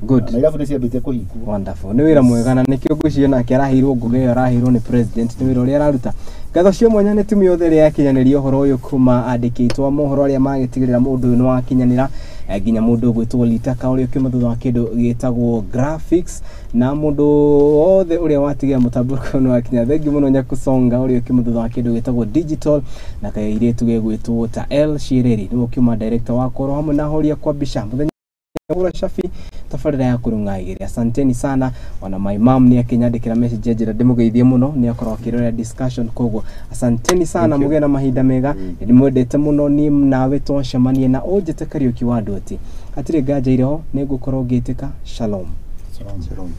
good na irabu ciambite kuhingwo wonderful ni wira mwega na nikio ngucio nake arahirwo nguge arahirwo ni president ni wira uria araruta ngatho cio mwanya ni timu yothe ria kinyanĩria uhoro uyu kuma andĩkĩtwo mohoro aria magitigirira mundu uyu ni wakinyanira nginya mundu gwitwo litaka uria kiuma thutha wa kindu gitagwo graphics na mundu othe uria watigia mutambuko ni wakinya thengi muno Nyakusonga uria kiuma thutha wa kindu gitagwo digital na kairetu gegwitwo ta El Shireri ni kiuma director wa koro hamwe na horia kwa bisha Ura Shafi tafarira ya Kurunga Igiri. Asanteni sana wana my mom ni akinyandikira message njira ndimugeithie muno ni akorwo akirora discussion koguo asanteni sana muge na mahinda mega ni mwendete muno ni nawe twacemanie na ujite Kariuki wa Uteti atire nganja ireho ni ngukorwo ngitika shalom. Shalom.